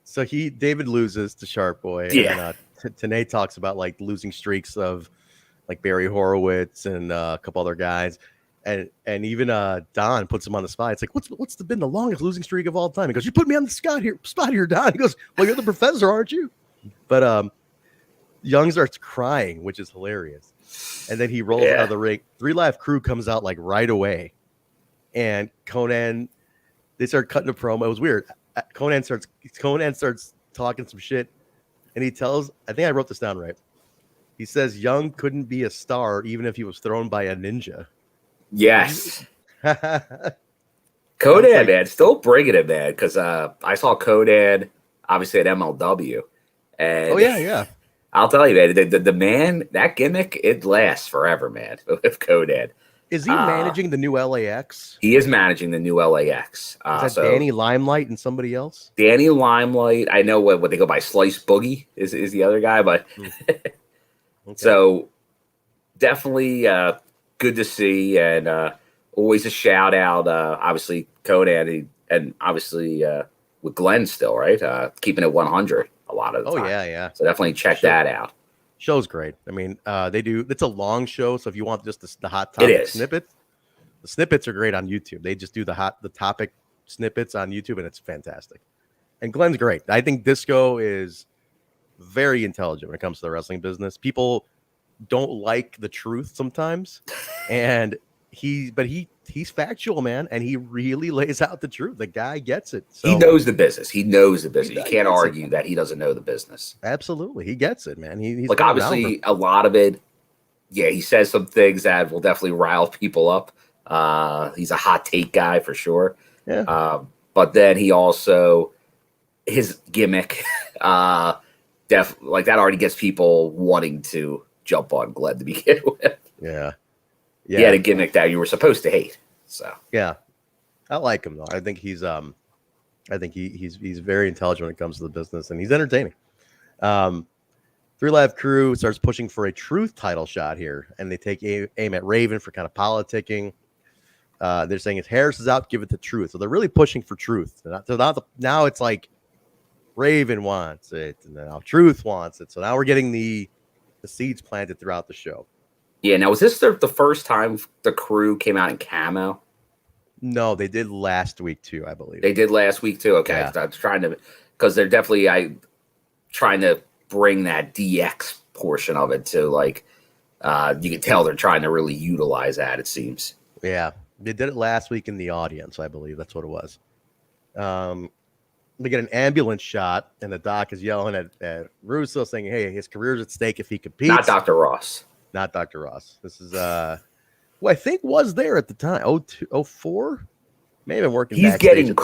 so David loses to Sharkboy. Yeah. And TNA talks about like losing streaks of like Barry Horowitz and a couple other guys. And even Don puts him on the spot. It's like, what's been the longest losing streak of all time? He goes, you put me on the spot here, Don. He goes, well, you're the professor, aren't you? But Young starts crying, which is hilarious. And then he rolls out of the ring. 3 Live Crew comes out like right away. And Conan, they start cutting a promo. It was weird. Conan starts talking some shit. And he tells, I think I wrote this down right. He says Young couldn't be a star even if he was thrown by a ninja. Yes. Conan, man, still bringing it, man, because I saw Conan, obviously, at MLW. And I'll tell you, man, the man, that gimmick, it lasts forever, man, with Conan. Is he managing the new LAX? He is managing the new LAX. Is that Danny Limelight and somebody else? Danny Limelight, I know what they go by, Slice Boogie is the other guy, but so definitely good to see, and always a shout out, obviously, Conan, and obviously with Glen still, right? Keeping it 100 a lot of the time. Yeah. So definitely check that out. Show's great. I mean, it's a long show, so if you want just the hot topic snippets, the snippets are great on YouTube. They just do the topic snippets on YouTube, and it's fantastic. And Glen's great. I think Disco is very intelligent when it comes to the wrestling business. People don't like the truth sometimes, and he's factual, man, and he really lays out the truth. The guy gets it. So, he knows the business. You can't argue that he doesn't know the business. Absolutely, he gets it, man. He's like obviously a lot of it. Yeah, he says some things that will definitely rile people up. He's a hot take guy for sure. Yeah. But then he also his gimmick, like that already gets people wanting to jump on Glenn to begin with. Yeah. He had a gimmick that you were supposed to hate. So yeah, I like him though. I think he's very intelligent when it comes to the business, and he's entertaining. 3 Live Crew starts pushing for a truth title shot here, and they take aim at Raven for kind of politicking. They're saying if Harris is out, give it the truth. So they're really pushing for truth. Now it's like Raven wants it, and now Truth wants it. So now we're getting the seeds planted throughout the show. Yeah, now was this the first time the Crew came out in camo? No, they did last week too, I believe. They did last week too. Okay, yeah. I was trying to, because they're definitely trying to bring that DX portion of it to like you can tell they're trying to really utilize that. It seems. Yeah, they did it last week in the audience, I believe that's what it was. They get an ambulance shot, and the doc is yelling at Russo, saying, "Hey, his career's at stake if he competes." Not Dr. Ross. Not Dr. Ross. This is who I think was there at the time. 04? May have been working. He's getting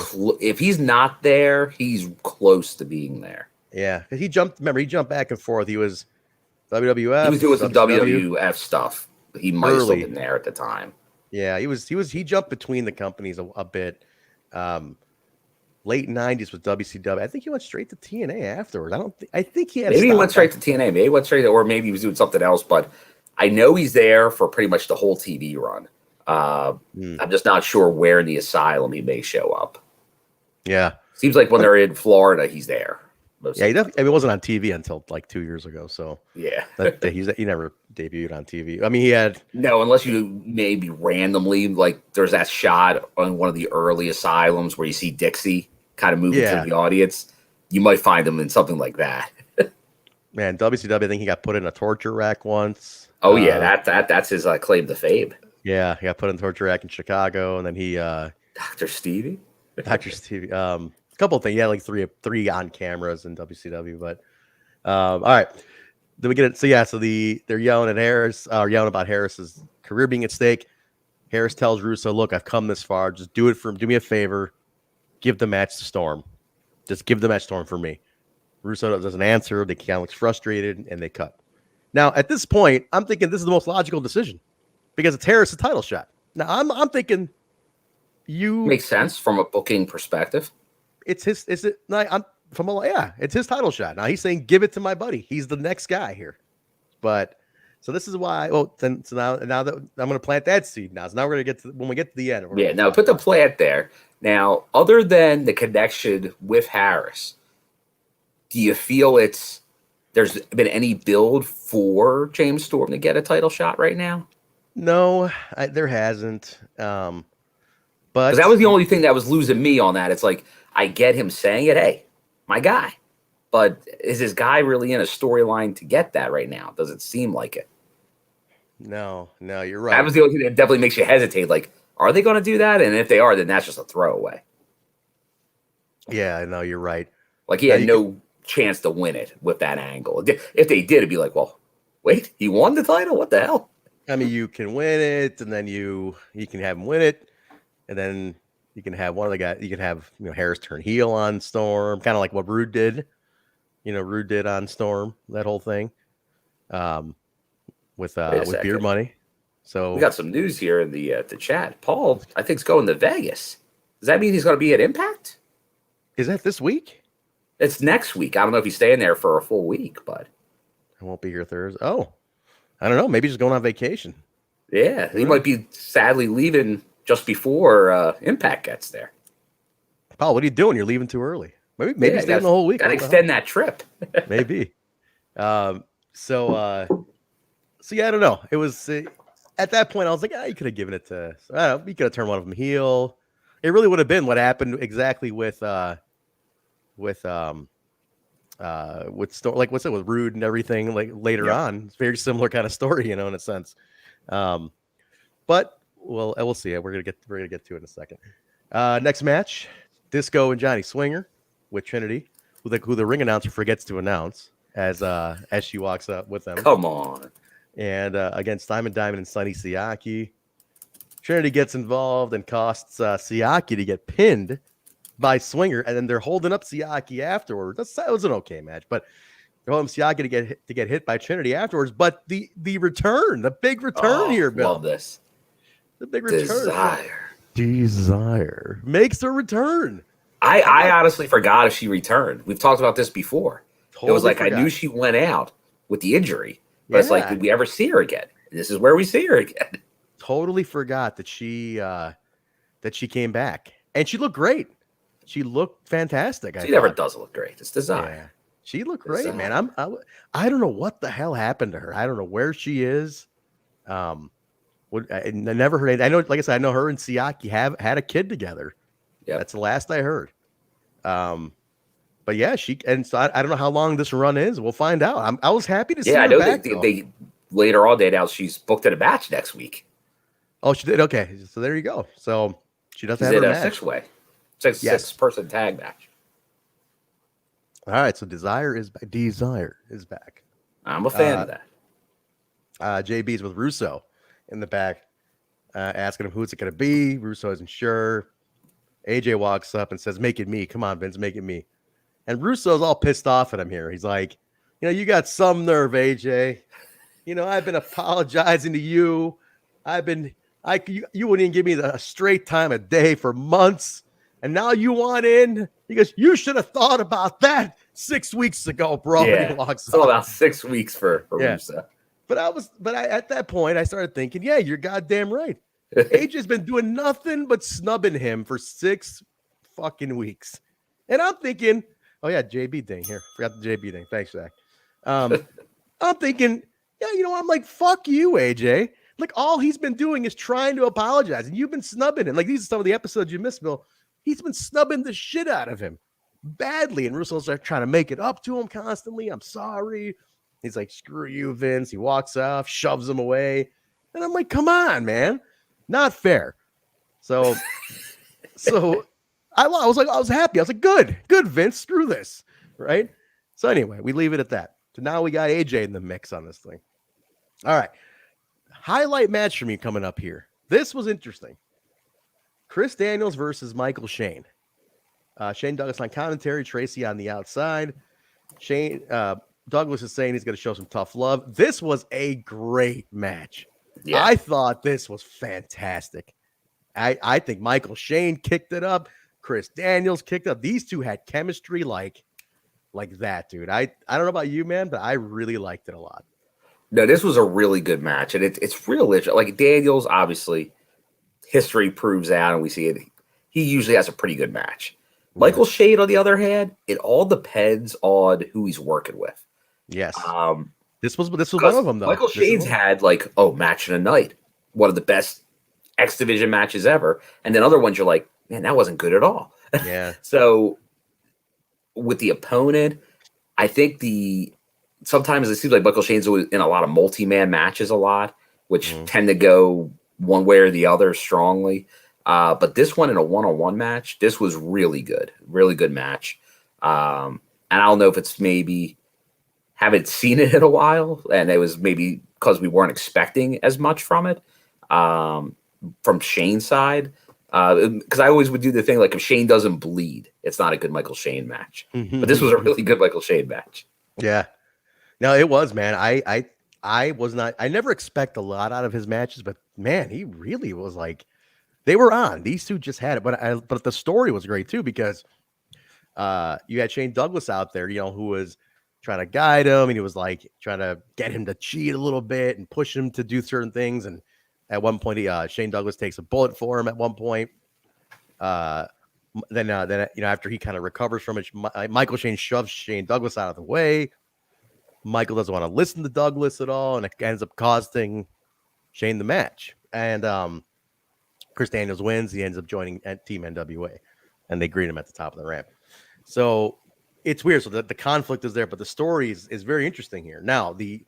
if he's not there, he's close to being there. Yeah, because he jumped. Remember, he jumped back and forth. He was WWF. He was doing some WCW. WWF stuff. He might have still Early. been there at the time. Yeah, he jumped between the companies a bit. Late 90s with WCW. I think he went straight to TNA afterwards. I think he had maybe he went straight back. to TNA. Maybe he went straight to, or maybe he was doing something else. But I know he's there for pretty much the whole TV run. I'm just not sure where in the asylum he may show up. Yeah, seems like when they're in Florida, he's there. Yeah, he definitely. I mean, it wasn't on TV until like 2 years ago. So yeah, he never debuted on TV. I mean, he had unless you maybe randomly like there's that shot on one of the early asylums where you see Dixie kind of moving through the audience. You might find him in something like that. Man, WCW. I think he got put in a torture rack once. Oh yeah, that's his claim to fame. Yeah, he got put in a torture rack in Chicago, and then he Dr. Stevie. Dr. Stevie. A couple of things. He had like three on cameras in WCW, but all right. Then we get it. So yeah, they're yelling at Harris, yelling about Harris's career being at stake. Harris tells Russo, "Look, I've come this far. Just do me a favor. Give the match to Storm. Just give the match to Storm for me." Russo doesn't answer. They kind of looks frustrated, and they cut. Now at this point, I'm thinking this is the most logical decision because it's Harris' title shot. Now I'm thinking makes sense from a booking perspective. It's his. It's his title shot. Now he's saying, "Give it to my buddy. He's the next guy here." But so this is why. Well, now that I'm going to plant that seed now. So now we're going to get to when we get to the end. Yeah. Now put the plant there. Now, other than the connection with Harris, do you feel there's been any build for James Storm to get a title shot right now? No, there hasn't. But because that was the only thing that was losing me on that. It's like I get him saying it, hey, my guy, but is this guy really in a storyline to get that right now? Does it seem like it? No, you're right. That was the only thing that definitely makes you hesitate. Like, are they going to do that? And if they are, then that's just a throwaway. Yeah, I know you're right. Like he had no chance to win it with that angle. If they did, it'd be like, well, wait, he won the title? What the hell? I mean, you can win it, and then you can have him win it, and then you can have one of the guys. You can have Harris turn heel on Storm, kind of like what Rude did. Rude did on Storm, that whole thing, with Beard Money. So we got some news here in the chat. Paul, I think, is going to Vegas. Does that mean he's going to be at Impact? Is that this week? It's next week. I don't know if he's staying there for a full week, but I won't be here Thursday. Oh, I don't know. Maybe he's going on vacation. Yeah, he might be sadly leaving just before Impact gets there. Paul, what are you doing? You're leaving too early. Maybe staying the whole week. Gotta extend that trip. Maybe. So yeah, I don't know. It was at that point I was like, you could have given it to. You could have turned one of them heel. It really would have been what happened exactly with Storm, like what's it with Rude and everything. Like later on, it's very similar kind of story, in a sense. But we'll see. We're gonna get to it in a second. Next match, Disco and Johnny Swinger with Trinity, who the ring announcer forgets to announce as she walks up with them. Come on. And against Diamond and Sonny Siaki, Trinity gets involved and costs Siaki to get pinned by Swinger, and then they're holding up Siaki afterwards. That was an okay match, but they're holding Siaki to get hit by Trinity afterwards. But the return, the big return here, Bill. Love this. The big return. Desire makes a return. I honestly forgot if she returned. We've talked about this before. Totally it was like forgot. I knew she went out with the injury, but it's like, did we ever see her again? This is where we see her again. Totally forgot that she came back, and she looked great. She looked fantastic. She never does look great. It's Desire. Yeah. She looked great, man. I don't know what the hell happened to her. I don't know where she is. I never heard anything. I know, like I said, I know her and Siaki had a kid together. Yeah, that's the last I heard. But yeah, so I don't know how long this run is. We'll find out. I was happy to see her I know back, they later on they announced she's booked at a match next week. Oh, she did. Okay, so there you go. So she doesn't have her match. Six-person tag match. All right, so Desire is back. I'm a fan of that. JB's with Russo in the back, asking him who's it going to be. Russo isn't sure. AJ walks up and says, "Make it me. Come on, Vince, make it me." And Russo's all pissed off at him here. He's like, you got some nerve, AJ. I've been apologizing to you. You wouldn't even give me a straight time a day for months. And now you want in? He goes, you should have thought about that 6 weeks ago, bro. Yeah, And he walks still off. about 6 weeks for Russo. But at that point, I started thinking, yeah, you're goddamn right. AJ's been doing nothing but snubbing him for 6 fucking weeks. And I'm thinking, oh yeah, JB thing here. Forgot the JB thing. Thanks, Zach. I'm thinking, yeah, I'm like, fuck you, AJ. Like, all he's been doing is trying to apologize, and you've been snubbing him. Like, these are some of the episodes you missed, Bill. He's been snubbing the shit out of him badly, and Russo's like trying to make it up to him constantly. I'm sorry. He's like, screw you, Vince. He walks off, shoves him away, and I'm like, come on, man, not fair. So I was happy. I was like, good, Vince. Screw this, right? So anyway, we leave it at that. So now we got AJ in the mix on this thing. All right. Highlight match for me coming up here. This was interesting. Chris Daniels versus Michael Shane. Shane Douglas on commentary, Traci on the outside. Douglas is saying he's going to show some tough love. This was a great match. Yeah. I thought this was fantastic. I think Michael Shane kicked it up. Chris Daniels kicked up. These two had chemistry like that, dude. I don't know about you, man, but I really liked it a lot. No, this was a really good match, and it's real. Like Daniels, obviously, history proves out, and we see it. He usually has a pretty good match. Yeah. Michael Shane, on the other hand, it all depends on who he's working with. Yes. This was one of them, though. Michael Shane's had match in a night, one of the best X Division matches ever, and then other ones you're like, man, that wasn't good at all. Yeah. So with the opponent, I think sometimes it seems like Michael Shane's in a lot of multi-man matches a lot, which tend to go one way or the other strongly. But this one in a one-on-one match, this was really good match. And I don't know if it's maybe haven't seen it in a while, and it was maybe because we weren't expecting as much from it from Shane's side. Because I always would do the thing, like, if Shane doesn't bleed, it's not a good Michael Shane match. But this was a really good Michael Shane match. Yeah. No, it was, man. I never expect a lot out of his matches, but man, he really was like, they were on. These two just had it. But the story was great too, because you had Shane Douglas out there, who was trying to guide him, and he was like trying to get him to cheat a little bit and push him to do certain things. And at one point, Shane Douglas takes a bullet for him at one point. Then after he kind of recovers from it, Michael Shane shoves Shane Douglas out of the way. Michael doesn't want to listen to Douglas at all, and it ends up costing Shane the match. And Chris Daniels wins. He ends up joining Team NWA, and they greet him at the top of the ramp. So it's weird. So the conflict is there, but the story is very interesting here. Now, the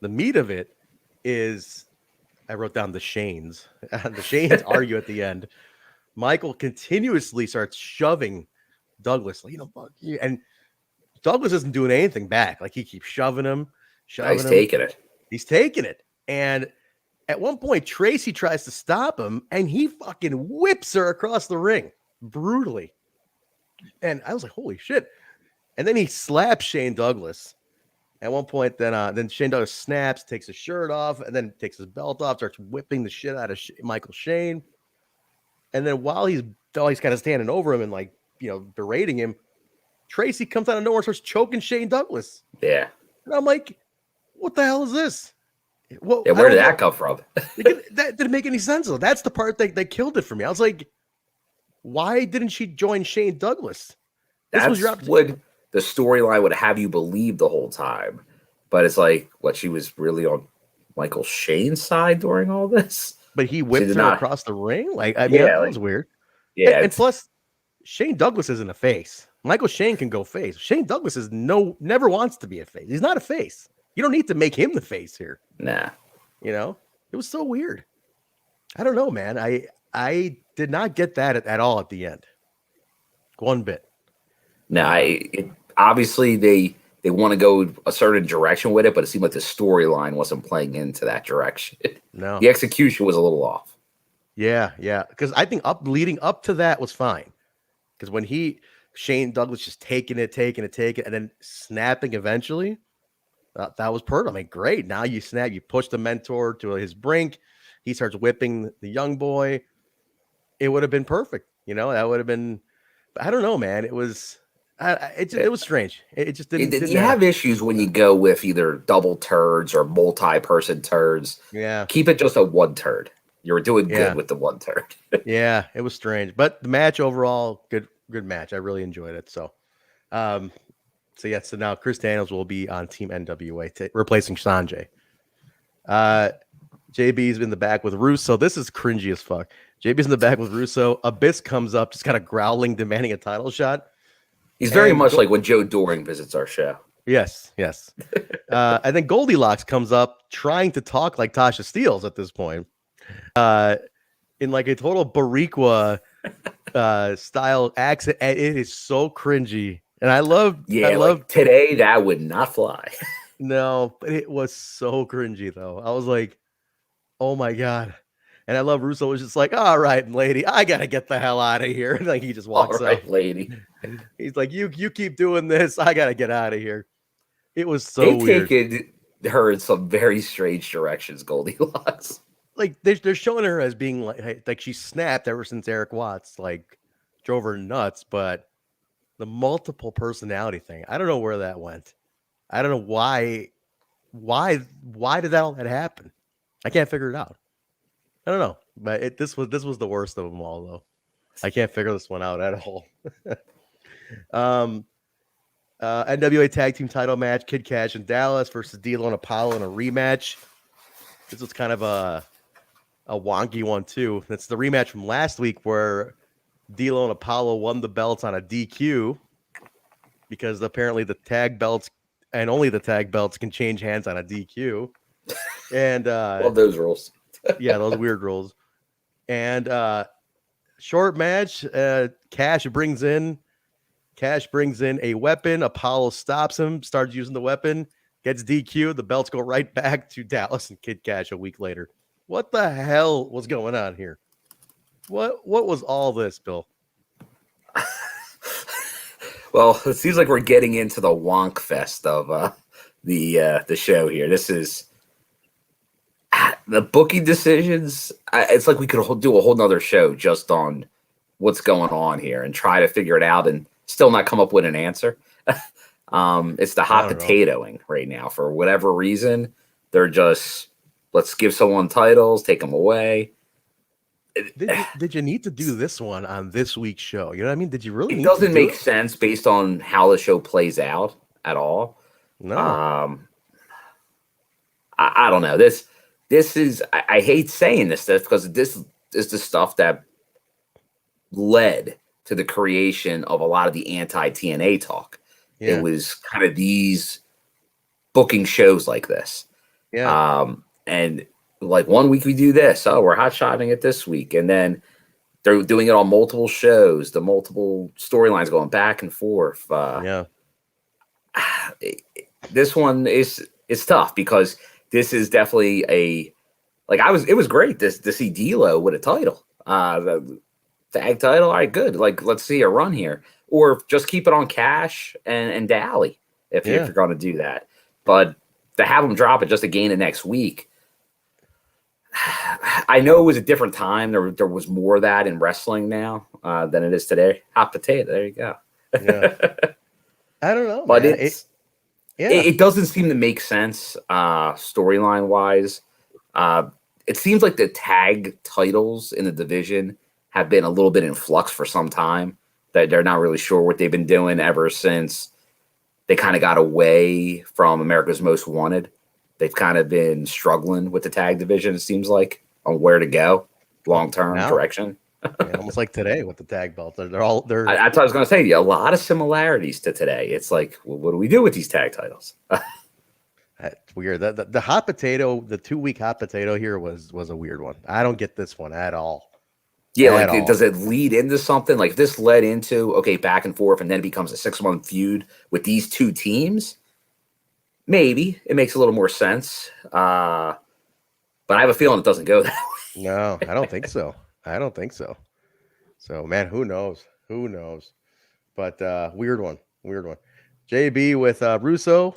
meat of it is, I wrote down the Shanes. The Shanes argue at the end. Michael continuously starts shoving Douglas, fuck you. And Douglas isn't doing anything back. Like, he keeps shoving him. He's taking it. He's taking it. And at one point, Traci tries to stop him, and he fucking whips her across the ring brutally. And I was like, holy shit. And then he slaps Shane Douglas. At one point, then Shane Douglas snaps, takes his shirt off, and then takes his belt off, starts whipping the shit out of Michael Shane. And then while he's kind of standing over him and berating him, Traci comes out of nowhere and starts choking Shane Douglas. Yeah. And I'm like, what the hell is this? Where did that come from? That didn't make any sense, though. That's the part that killed it for me. I was like, why didn't she join Shane Douglas? That's what the storyline would have you believe the whole time. But it's like, she was really on Michael Shane's side during all this? But he whipped her across the ring? That was weird. Yeah. And plus, Shane Douglas isn't a face. Michael Shane can go face. Shane Douglas never wants to be a face. He's not a face. You don't need to make him the face here. Nah. It was so weird. I don't know, man. I did not get that at all at the end. One bit. No, obviously they want to go a certain direction with it, but it seemed like the storyline wasn't playing into that direction. No. The execution was a little off. Yeah. Because I think leading up to that was fine. Because when he, Shane Douglas, when he was trying to get him to Shane Douglas just taking it, and then snapping eventually. That was perfect. I mean, great. Now you snap, you push the mentor to his brink. He starts whipping the young boy. It would have been perfect. That would have been. I don't know, man. It was. It was strange. It just didn't. You have issues when you go with either double turds or multi-person turds. Yeah. Keep it just a one turd. You were doing good with the one turd. Yeah, it was strange, but the match overall, good match. I really enjoyed it. So, so now Chris Daniels will be on Team NWA, replacing Sanjay. JB's in the back with Russo. This is cringy as fuck. JB's in the back with Russo. Abyss comes up, just kind of growling, demanding a title shot. He's very much like when Joe Doring visits our show. Yes. And then Goldilocks comes up, trying to talk like Tasha Steelz at this point, in like a total Boricua style accent. And it is so cringy. And I love today that would not fly. No, but it was so cringy though. I was like, oh my God. And I love Russo was just like, all right, lady, I gotta get the hell out of here. Like he just walks all right, out. Lady. He's like, you keep doing this, I gotta get out of here. It was so They've weird. taken her in some very strange directions, Goldilocks. Like they're showing her as being like she snapped ever since Eric Watts like drove her nuts, but the multiple personality thing, I don't know where that went. I don't know why did that all that happen? I can't figure it out. I don't know, but this was the worst of them all though. I can't figure this one out at all. NWA Tag Team Title match: Kid Kash and Dallas versus D'Lo and Apollo in a rematch. This was kind of a wonky one too. That's the rematch from last week where D'Lo and Apollo won the belts on a DQ because apparently the tag belts and only the tag belts can change hands on a DQ. And love those rules. Yeah, those weird rules. And short match, Kash brings in a weapon. Apollo stops him, starts using the weapon, gets DQ. The belts go right back to Dallas and Kid Kash a week later. What the hell was going on here? What was all this, Bill? Well, it seems like we're getting into the wonk fest of the show here. This is the booking decisions. It's like we could do a whole nother show just on what's going on here and try to figure it out and still not come up with an answer. It's the hot potatoing right now. For whatever reason, they're just, let's give someone titles, take them away. Did you need to do this one on this week's show? You know what I mean? Did you really? It doesn't make sense based on how the show plays out at all. No. I don't know. This is, I hate saying this stuff because this is the stuff that led to the creation of a lot of the anti-TNA talk. Yeah. It was kind of these booking shows like this. Yeah. And like 1 week we do this. Oh, we're hot-shotting it this week. And then they're doing it on multiple shows, the multiple storylines going back and forth. This one is tough because this is definitely it was great to see D'Lo with a title. The tag title, all right, good. Like, let's see a run here. Or just keep it on Kash and Dally if you're going to do that. But to have them drop it just to gain it next week, I know it was a different time. There was more of that in wrestling now than it is today. Hot potato. There you go. Yeah. I don't know, but man. It doesn't seem to make sense storyline wise. It seems like the tag titles in the division have been a little bit in flux for some time. That they're not really sure what they've been doing ever since they kind of got away from America's Most Wanted. They've kind of been struggling with the tag division, it seems like, on where to go, long-term direction. Almost like today with the tag belts. They're that's what I was going to say. A lot of similarities to today. It's like, well, what do we do with these tag titles? That's weird. The hot potato, the 2-week hot potato here was a weird one. I don't get this one at all. Yeah, does it lead into something? Like, if this led into, okay, back and forth, and then it becomes a 6-month feud with these two teams, maybe it makes a little more sense. But I have a feeling it doesn't go that way. No, I don't think so. So, man, who knows? but weird one. JB with Russo.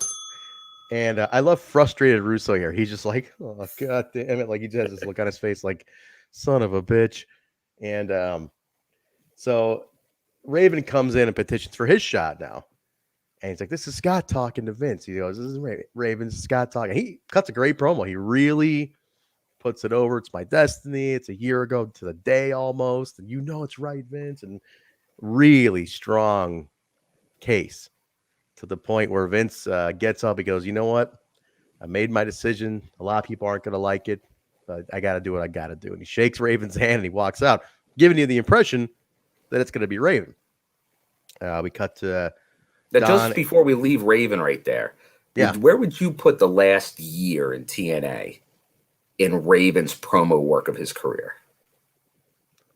And I love frustrated Russo here. He's just like, oh, God damn it. Like, he just has this look on his face like, son of a bitch. And so Raven comes in and petitions for his shot now. And he's like, this is Scott talking to Vince. He goes, this is Raven's Scott talking. He cuts a great promo. He really puts it over. It's my destiny. It's a year ago to the day almost. And you know it's right, Vince. And really strong case. To the point where Vince gets up, he goes, you know what? I made my decision. A lot of people aren't going to like it, but I got to do what I got to do. And he shakes Raven's hand and he walks out, giving you the impression that it's going to be Raven. We cut to Don. Just before we leave Raven right there, where would you put the last year in TNA in Raven's promo work of his career?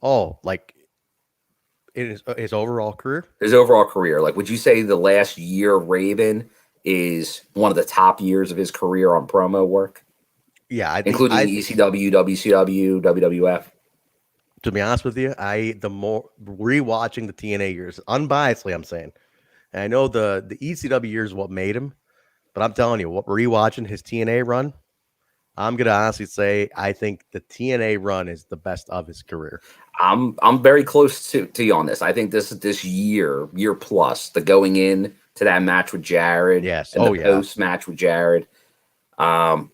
Oh, like in his overall career? His overall career. Like, would you say the last year of Raven is one of the top years of his career on promo work? Yeah. Including ECW, WCW, WWF? To be honest with you, the more rewatching the TNA years, unbiasedly, I'm saying, and I know the ECW years is what made him, but I'm telling you, what rewatching his TNA run, I'm gonna honestly say I think the TNA run is the best of his career. I'm very close to you on this. I think this year plus, the going in to that match with Jarrett, yes, and the post match with Jarrett, and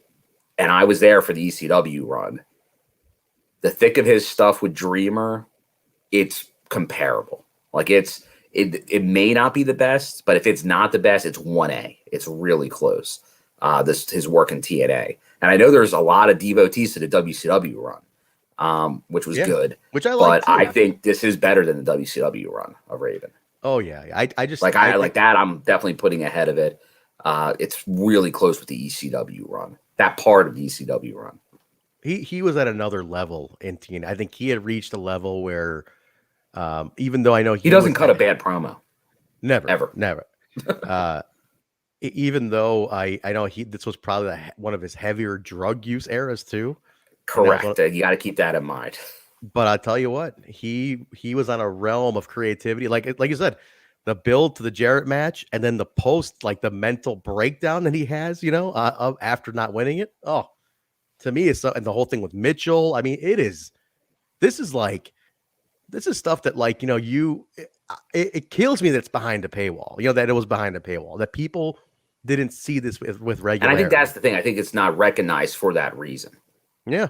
I was there for the ECW run. The thick of his stuff with Dreamer, it's comparable. Like it may not be the best, but if it's not the best, it's 1A. It's really close. His work in TNA. And I know there's a lot of devotees to the WCW run, which was good. Which I like. But I think this is better than the WCW run of Raven. Oh yeah, I just like I like that. I'm definitely putting ahead of it. It's really close with the ECW run. That part of the ECW run. He was at another level in TNA. I think he had reached a level where, even though I know he doesn't cut a bad promo, never. Even though I know this was probably one of his heavier drug use eras too. Correct. You got to keep that in mind. But I tell you what, he was on a realm of creativity, like you said, the build to the Jarrett match, and then the post, like the mental breakdown that he has, after not winning it. Oh, to me, it's and the whole thing with Mitchell. I mean, this is stuff that, like, it kills me that it's behind a paywall. That it was behind a paywall, that people didn't see this with regularity. And I think that's the thing. I think it's not recognized for that reason. Yeah,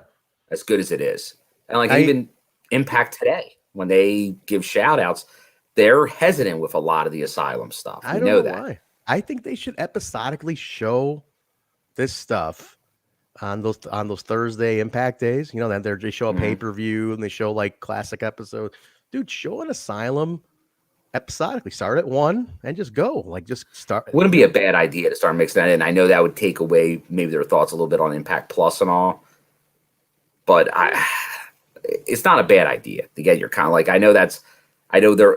as good as it is. And like even Impact today, when they give shout outs, they're hesitant with a lot of the Asylum stuff. I don't know that. Why. I think they should episodically show this stuff on those Thursday Impact days. That they show a pay-per-view and they show like classic episodes. Dude, show an Asylum episodically. Start at 1 and just go. Like, just start. Wouldn't be a bad idea to start mixing that in. I know that would take away maybe their thoughts a little bit on Impact Plus and all. But it's not a bad idea to get your kind of like, I know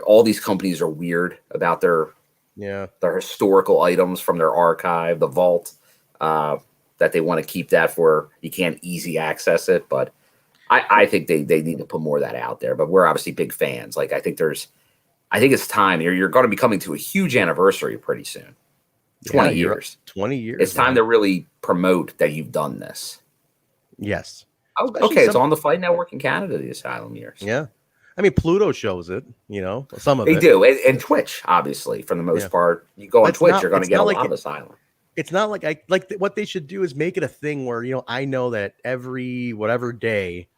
all these companies are weird about their historical items from their archive, the vault, that they want to keep that for, you can't easy access it. But I think they need to put more of that out there. But we're obviously big fans. Like, I think it's time. You're going to be coming to a huge anniversary pretty soon. 20 years. 20 years. It's time to really promote that you've done this. Yes. Okay, it's on the Fight Network in Canada, the Asylum years. Yeah. I mean, Pluto shows it, some of it. They do. And Twitch, obviously, for the most part. You go on Twitch, you're going to get a lot of Asylum. It's not like what they should do is make it a thing where, I know that every whatever day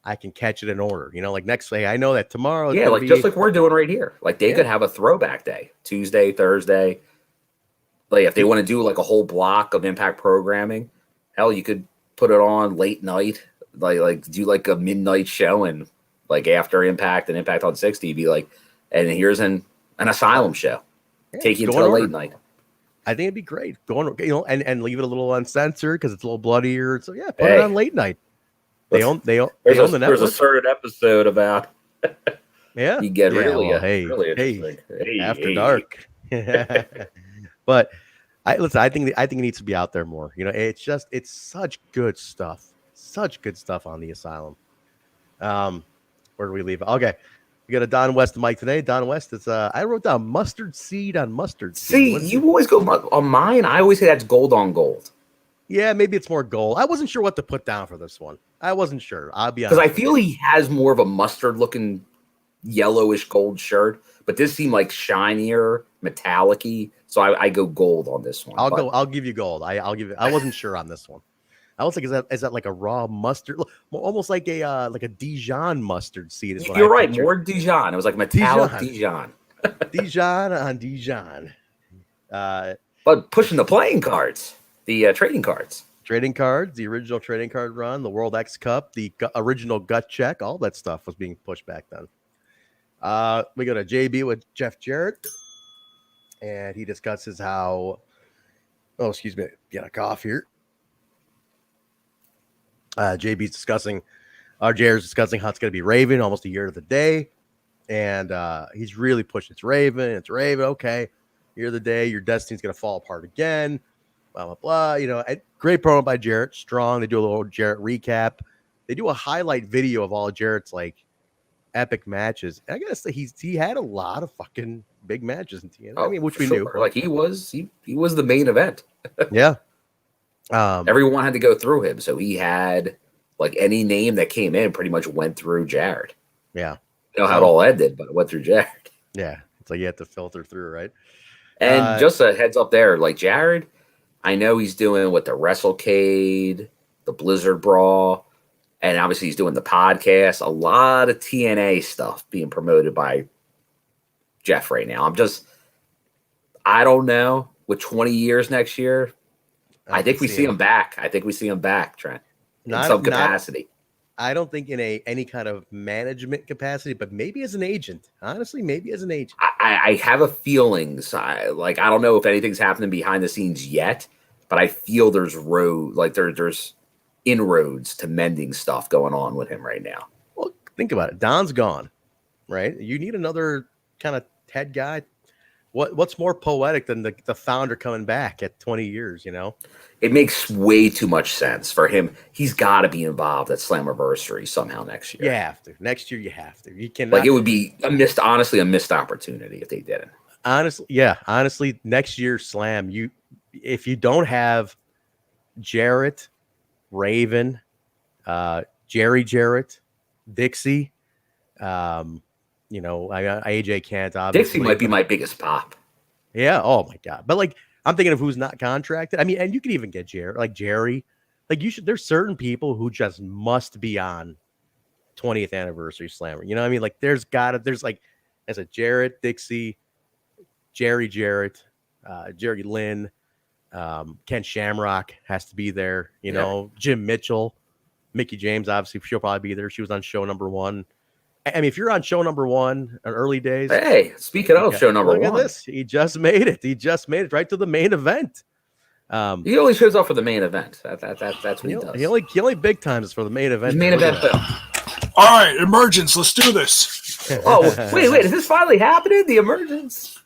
I can catch it in order. Like next day, I know that tomorrow. Yeah, like just like we're doing right here. Like they could have a throwback day, Tuesday, Thursday. Like if they want to do like a whole block of Impact programming, hell, you could put it on late night. Like do like a midnight show, and like after Impact and Impact on 60, be like, and here's an Asylum show. Take you until late night. I think it'd be great. And leave it a little uncensored because it's a little bloodier. So yeah, put it on late night. They own the network. There's a certain episode about you get really after dark. But I think it needs to be out there more. It's such good stuff. Such good stuff on the Asylum. Where do we leave? Okay. We got a Don West mic today. Don West, it's I wrote down mustard seed on mustard seed. See, you always go on mine. I always say that's gold on gold. Yeah, maybe it's more gold. I wasn't sure what to put down for this one. I wasn't sure. I'll be Because honest. I feel he has more of a mustard-looking yellowish gold shirt, but this seemed like shinier, metallic-y. So I go gold on this one. I'll give you gold. I'll give it. I wasn't sure on this one. I was like, is that like a raw mustard, almost like a Dijon mustard seed? Is what You're I right, pictured. more Dijon. It was like metallic Dijon. Dijon on Dijon. But pushing the playing cards, the trading cards. Trading cards, the original trading card run, the World X Cup, the original gut check, all that stuff was being pushed back then. We go to JB with Jeff Jarrett, and he discusses how. Oh, excuse me, get a cough here. JB's discussing, Jarrett's discussing how it's going to be Raven almost a year to the day, and he's really pushing. It's Raven. Okay, year of the day. Your destiny's going to fall apart again. Blah blah blah. You know, great promo by Jarrett. Strong. They do a little Jarrett recap. They do a highlight video of all of Jarrett's like epic matches. And I gotta say, he had a lot of fucking big matches in TNA. I mean, which we knew. Like he was the main event. Yeah. Everyone had to go through him, so he had like any name that came in pretty much went through Jarrett. Yeah. You know how it all ended, but it went through Jarrett. Yeah. It's like you have to filter through, right? And just a heads up there, like Jarrett, I know he's doing with the WrestleCade, the Blizzard Brawl, and obviously he's doing the podcast. A lot of TNA stuff being promoted by Jeff right now. I don't know. With 20 years next year, I think we see him back. I think we see him back, Trent, in some capacity. I don't think in any kind of management capacity, but maybe as an agent. Honestly, maybe as an agent. I have a feeling. I don't know if anything's happening behind the scenes yet, but I feel there's there's inroads to mending stuff going on with him right now. Well, think about it. Don's gone, right? You need another kind of head guy. What's more poetic than the founder coming back at 20 years, you know? It makes way too much sense for him. He's got to be involved at Slammiversary somehow next year. You have to. Next year, you have to. You cannot. It would be a missed opportunity if they didn't. Honestly, next year Slam, if you don't have Jarrett, Raven, Jerry Jarrett, Dixie, you know, AJ can't obviously. Dixie might be my biggest pop. Yeah. Oh my God. But like, I'm thinking of who's not contracted. I mean, and you can even get Jerry. Like there's certain people who just must be on 20th anniversary Slammer. You know what I mean? Like there's like, as a Jarrett, Dixie, Jerry Jarrett, Jerry Lynn, Ken Shamrock has to be there. You know, Jim Mitchell, Mickey James, obviously she'll probably be there. She was on show number 1. I mean, if you're on show number 1 in early days. Hey, speaking of show number 1. Look at this. He just made it right to the main event. He only shows up for the main event. That's what he does. He only big times for the main event. Main event. All right, Emergence. Let's do this. Oh, wait. Is this finally happening? The Emergence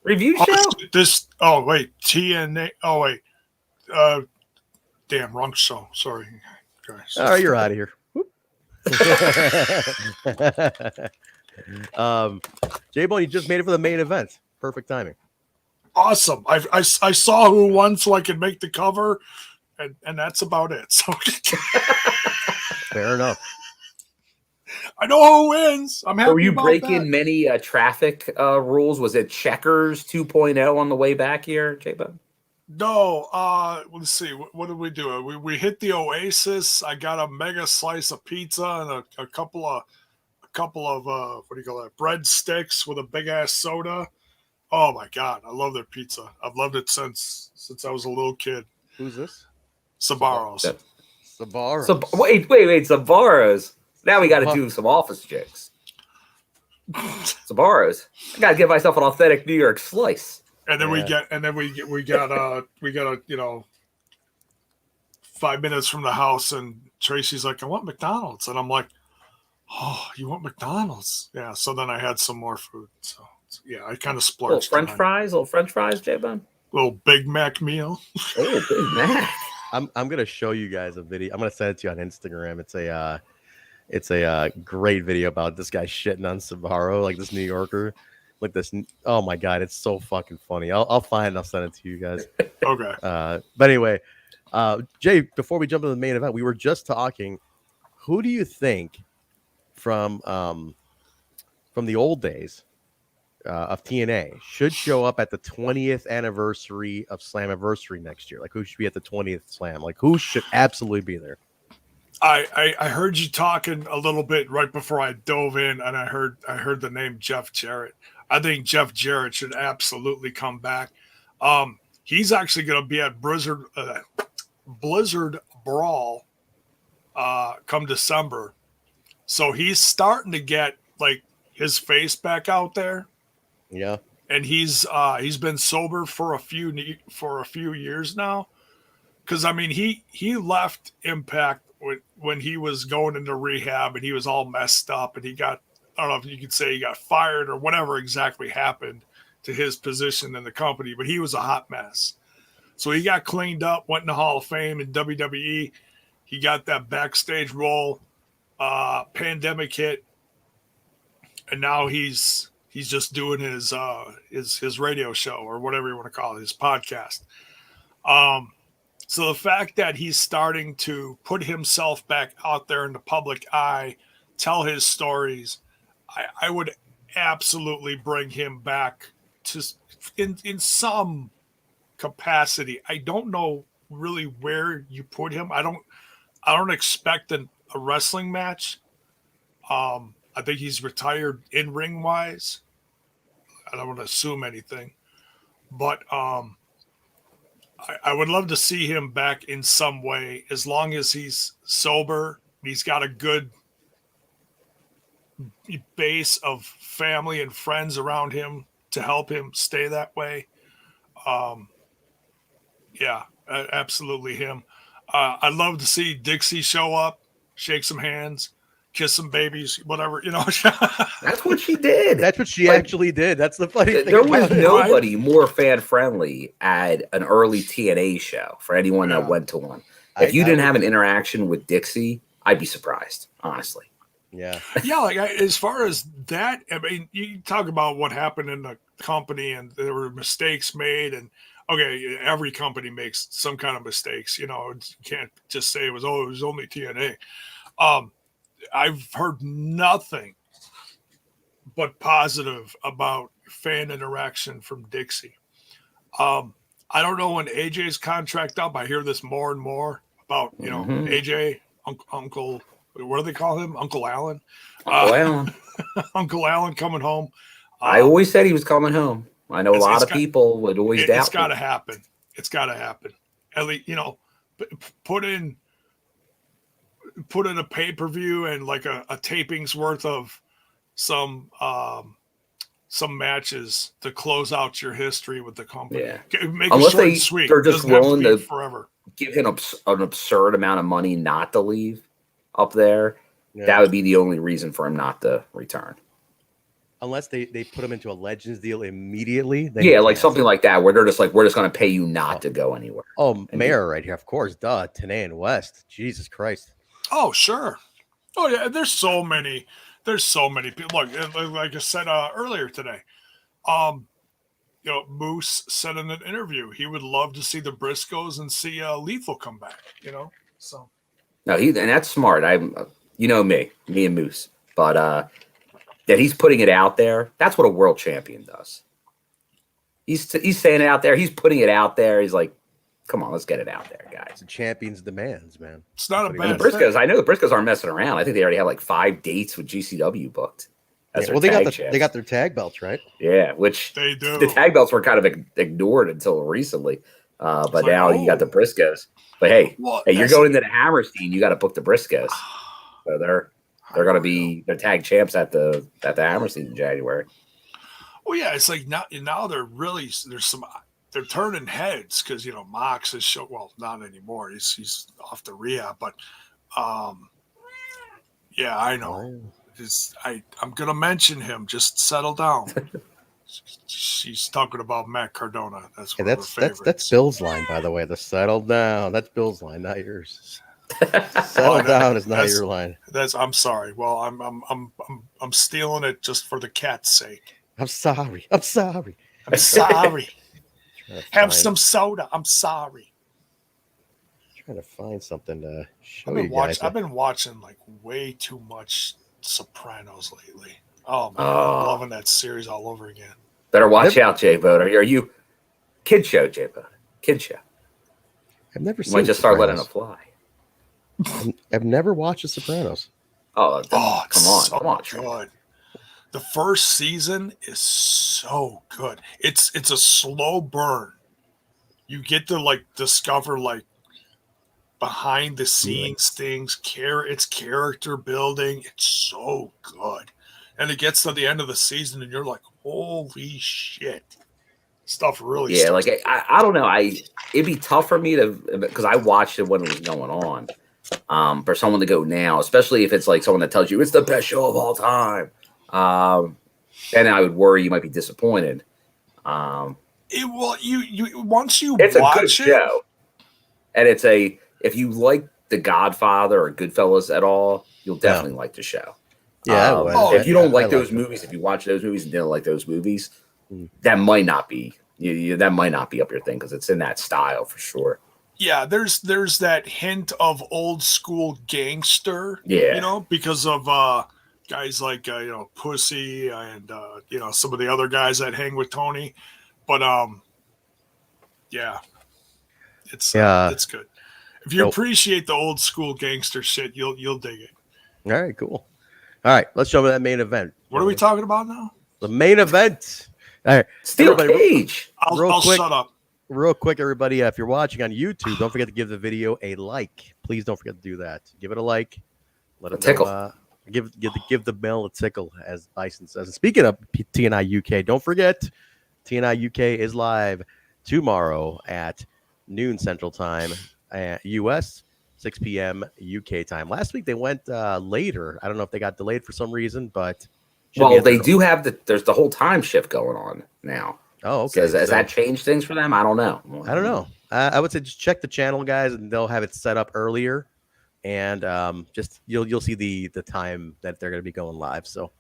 review show? TNA. Oh, wait. Damn, wrong show. Sorry, guys. All right, you're out of here. J-Bone, you just made it for the main event. Perfect timing. Awesome. I saw who won so I could make the cover, and that's about it. So fair enough. I know who wins. I'm happy. Were you about breaking that. many traffic rules? Was it Checkers 2.0 on the way back here, J-Bone? No, let's see. What did we do? We hit the Oasis. I got a mega slice of pizza and a couple of what do you call that? Breadsticks with a big ass soda. Oh my God, I love their pizza. I've loved it since I was a little kid. Who's this? Sabaros. Sabaros. Wait, Sabaros. Now we got to do some office jokes. Sabaros. I got to give myself an authentic New York slice. And then we got 5 minutes from the house, and Tracy's like, I want McDonald's. And I'm like, oh, you want McDonald's? Yeah. So then I had some more food. So yeah, I kind of splurged. Little French fries, J-Bone? Little Big Mac meal. Oh, Big Mac. I'm gonna show you guys a video. I'm gonna send it to you on Instagram. It's It's a great video about this guy shitting on Sabaro, like this New Yorker, like this. Oh my god, it's so fucking funny. I'll find it and I'll send it to you guys. Okay. But anyway, Jay, before we jump into the main event, we were just talking. Who do you think from the old days of TNA should show up at the 20th anniversary of Slammiversary next year? Like, who should be at the 20th Slam? Like, who should absolutely be there? I heard you talking a little bit right before I dove in, and I heard the name Jeff Jarrett. I think Jeff Jarrett should absolutely come back. He's actually going to be at Blizzard Brawl come December, so he's starting to get like his face back out there. Yeah, and he's been sober for a few years now. Because I mean, he left Impact when he was going into rehab and he was all messed up and he got, I don't know if you could say he got fired or whatever exactly happened to his position in the company, but he was a hot mess. So he got cleaned up, went in the Hall of Fame in WWE. He got that backstage role. Pandemic hit, and now he's just doing his radio show or whatever you want to call it, his podcast. So the fact that he's starting to put himself back out there in the public eye, tell his stories, I would absolutely bring him back to in some capacity. I don't know really where you put him. I don't expect a wrestling match. I think he's retired in ring wise. I don't want to assume anything, but I would love to see him back in some way, as long as he's sober. He's got a good base of family and friends around him to help him stay that way. Yeah, absolutely him. I'd love to see Dixie show up, shake some hands, kiss some babies, whatever, you know. That's what she did. That's what she actually did. That's the funny thing. There was about it. nobody more fan friendly at an early TNA show for anyone that went to one. If you didn't have an interaction with Dixie, I'd be surprised, honestly. Yeah. Yeah, like as far as that, I mean, you talk about what happened in the company and there were mistakes made, and okay, every company makes some kind of mistakes. You know, you can't just say it was only TNA. I've heard nothing but positive about fan interaction from Dixie. I don't know when AJ's contract up. I hear this more and more about, you know, AJ, Uncle, what do they call him? Uncle Allen. Uncle Allen. Uncle Allen coming home. I always said he was coming home. I know a lot of people would always doubt. It's got to happen. It's got to happen. At least, you know, put in a pay-per-view and like a taping's worth of some matches to close out your history with the company. Yeah. Make Unless it short and sweet. they're just willing to forever. Give him an absurd amount of money not to leave up there. Yeah. That would be the only reason for him not to return. Unless they put him into a Legends deal immediately. Yeah, like something like that, where they're just like, we're just going to pay you not to go anywhere. Oh, Mayor right here. Of course. Duh. TNA and West. Jesus Christ. Oh, sure. Oh, yeah. There's so many people. Look, like I said earlier today, you know, Moose said in an interview he would love to see the Briscoes and see Lethal come back, you know? So. No, and that's smart. You know me and Moose. But that he's putting it out there, that's what a world champion does. He's saying it out there. He's putting it out there. He's like, come on, let's get it out there, guys. The champion's demands, man. It's not a bad And the Briscoes, I know the Briscoes aren't messing around. I think they already have like 5 dates with GCW booked. Yeah, well, they got their tag belts, right? Yeah, which they do. The tag belts were kind of ignored until recently. But like, now you got the Briscoes. But hey, you're going into the Hammerstein, you got to book the Briscoes. So they're going to be their tag champs at the Hammerstein in January. Well, yeah, it's like now they're really they're turning heads because, you know, Mox is not anymore. He's off the rehab, but yeah, I know. I'm gonna mention him. Just settle down. She's talking about Matt Cardona. That's one of her favorites. That's Bill's line, by the way. The settle down. That's Bill's line, not yours. Settle down is not your line. I'm sorry. Well, I'm stealing it just for the cat's sake. I'm sorry. I'm sorry. I'm sorry. Have find- some soda. I'm sorry. Trying to find something to show I've been you guys. I've been watching like way too much Sopranos lately. Oh man, I'm loving that series all over again. Better watch out, Jay Boda. Are you kid show, Jay Boda? Kid show. I've never You seen. might just start letting it fly. I've never watched The Sopranos. Oh, come so on, good. The first season is so good. It's a slow burn. You get to like discover like behind the scenes things. It's character building. It's so good. And it gets to the end of the season, and you're like, holy shit. Stuff really like I don't know. It'd be tough for me to, because I watched it when it was going on. For someone to go now, especially if it's like someone that tells you it's the best show of all time, then I would worry you might be disappointed. You once you it's watch a good show, and if you like The Godfather or Goodfellas at all, you'll definitely like the show. Yeah, if you don't like those movies, if you watch those movies and didn't like those movies, that might not be that might not be up your thing, because it's in that style for sure. Yeah, there's that hint of old school gangster, because of guys like Pussy and some of the other guys that hang with Tony, but it's good. If you appreciate the old school gangster shit, you'll dig it. All right, cool. All right, let's jump to that main event. What are we talking about now? The main event. All right, Steel Cage. I'll shut up. Real quick, everybody, if you're watching on YouTube, don't forget to give the video a like. Please don't forget to do that. Give it a like. Let it tickle. Give the bell a tickle, as Bison says. And speaking of TNI UK, don't forget TNI UK is live tomorrow at noon Central Time, US, 6 p.m. UK time. Last week they went later. I don't know if they got delayed for some reason, but they do have there's the whole time shift going on now. Oh, okay. So has that changed things for them? I don't know. I don't know. I would say just check the channel, guys, and they'll have it set up earlier, and just you'll see the time that they're going to be going live. So,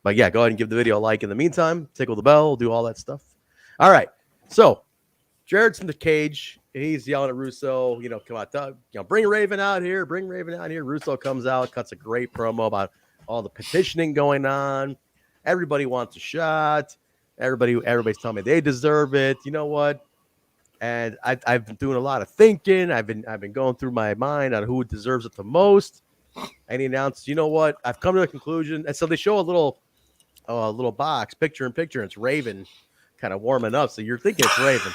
but yeah, go ahead and give the video a like. In the meantime, tickle the bell, do all that stuff. All right. So, Jarrett's in the cage. He's yelling at Russo. Come on, Doug. Bring Raven out here. Bring Raven out here. Russo comes out, cuts a great promo about all the petitioning going on. Everybody wants a shot. Everybody's telling me they deserve it. You know what? And I've been doing a lot of thinking. I've been going through my mind on who deserves it the most. And he announced, you know what? I've come to a conclusion. And so they show a little box, picture in picture. And it's Raven kind of warming up. So you're thinking it's Raven,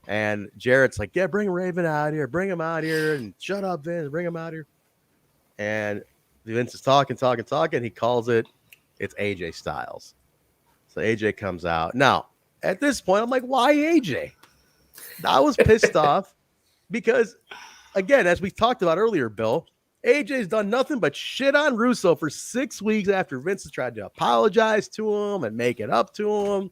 And Jarrett's like, yeah, bring Raven out here. Bring him out here. And shut up, Vince. Bring him out here. And Vince is talking. He calls it's AJ Styles. So AJ comes out. Now, at this point, I'm like, why AJ? I was pissed off because, again, as we talked about earlier, Bill, AJ's done nothing but shit on Russo for 6 weeks after Vince has tried to apologize to him and make it up to him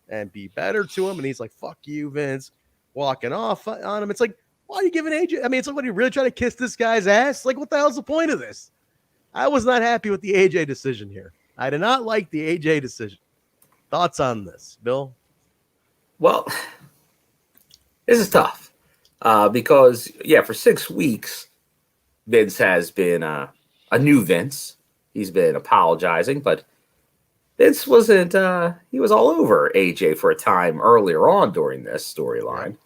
and be better to him. And he's like, fuck you, Vince, walking off on him. It's like, why are you giving AJ? I mean, it's like, what, are you really trying to kiss this guy's ass? Like, what the hell's the point of this? I was not happy with the AJ decision here. I did not like the AJ decision. Thoughts on this, Bill? Well, this is tough because, for 6 weeks, Vince has been a new Vince. He's been apologizing, but Vince wasn't, he was all over AJ for a time earlier on during this storyline.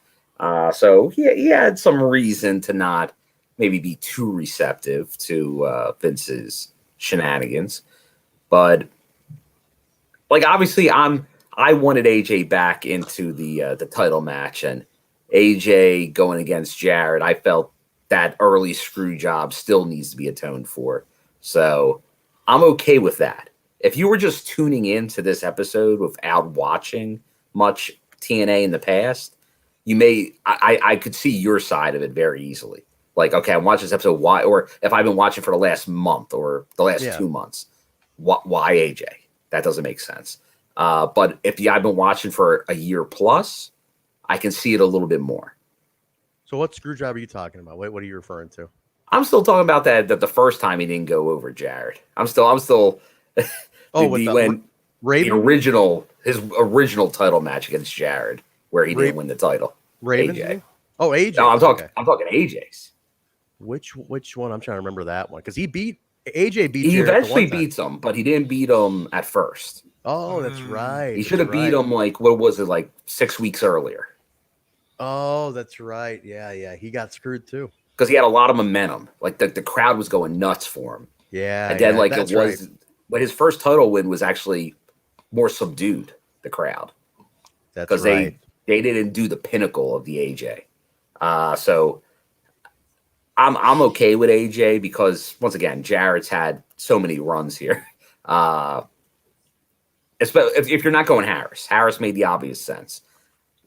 So he had some reason to not maybe be too receptive to Vince's shenanigans. But obviously I wanted AJ back into the title match, and AJ going against Jarrett, I felt that early screw job still needs to be atoned for. So I'm okay with that. If you were just tuning into this episode without watching much TNA in the past, I could see your side of it very easily. Like, okay, I'm watching this episode. Why? Or if I've been watching for the last month or the last 2 months, why AJ? That doesn't make sense. But if I've been watching for a year plus, I can see it a little bit more. So what screw job are you talking about? What are you referring to? I'm still talking about that the first time he didn't go over Jarrett. I'm still when Raven? his original title match against Jarrett, where he didn't win the title. Raven? AJ. Oh, AJ. No, I'm talking AJ's. Which one? I'm trying to remember that one because AJ beat. He Jarrett eventually beats him, but he didn't beat him at first. Oh, that's right. He should have beat him like 6 weeks earlier. Oh, that's right. Yeah. He got screwed too because he had a lot of momentum. Like the crowd was going nuts for him. Yeah, and then but his first title win was actually more subdued. The crowd. That's because right. They didn't do the pinnacle of the AJ. So I'm okay with AJ because once again, Jarrett's had so many runs here. If you're not going Harris made the obvious sense.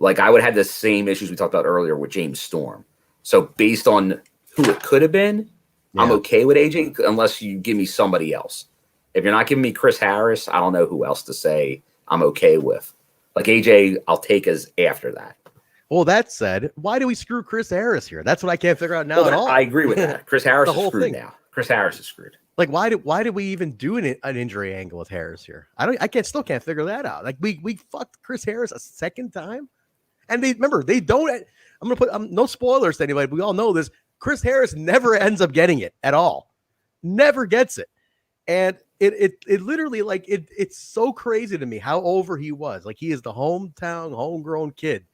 Like I would have the same issues we talked about earlier with James Storm. So based on who it could have been, I'm okay with AJ unless you give me somebody else. If you're not giving me Chris Harris, I don't know who else to say I'm okay with. Like AJ, I'll take as after that. Well, that said, why do we screw Chris Harris here? That's what I can't figure out now at all. I agree with that. Chris Harris is screwed now. Chris Harris is screwed. Like, why did we even do an injury angle with Harris here? I still can't figure that out. Like, we fucked Chris Harris a second time, and they don't. I'm gonna put no spoilers to anybody. But we all know this. Chris Harris never ends up getting it at all. Never gets it, and it literally it's so crazy to me how over he was. Like he is the homegrown kid.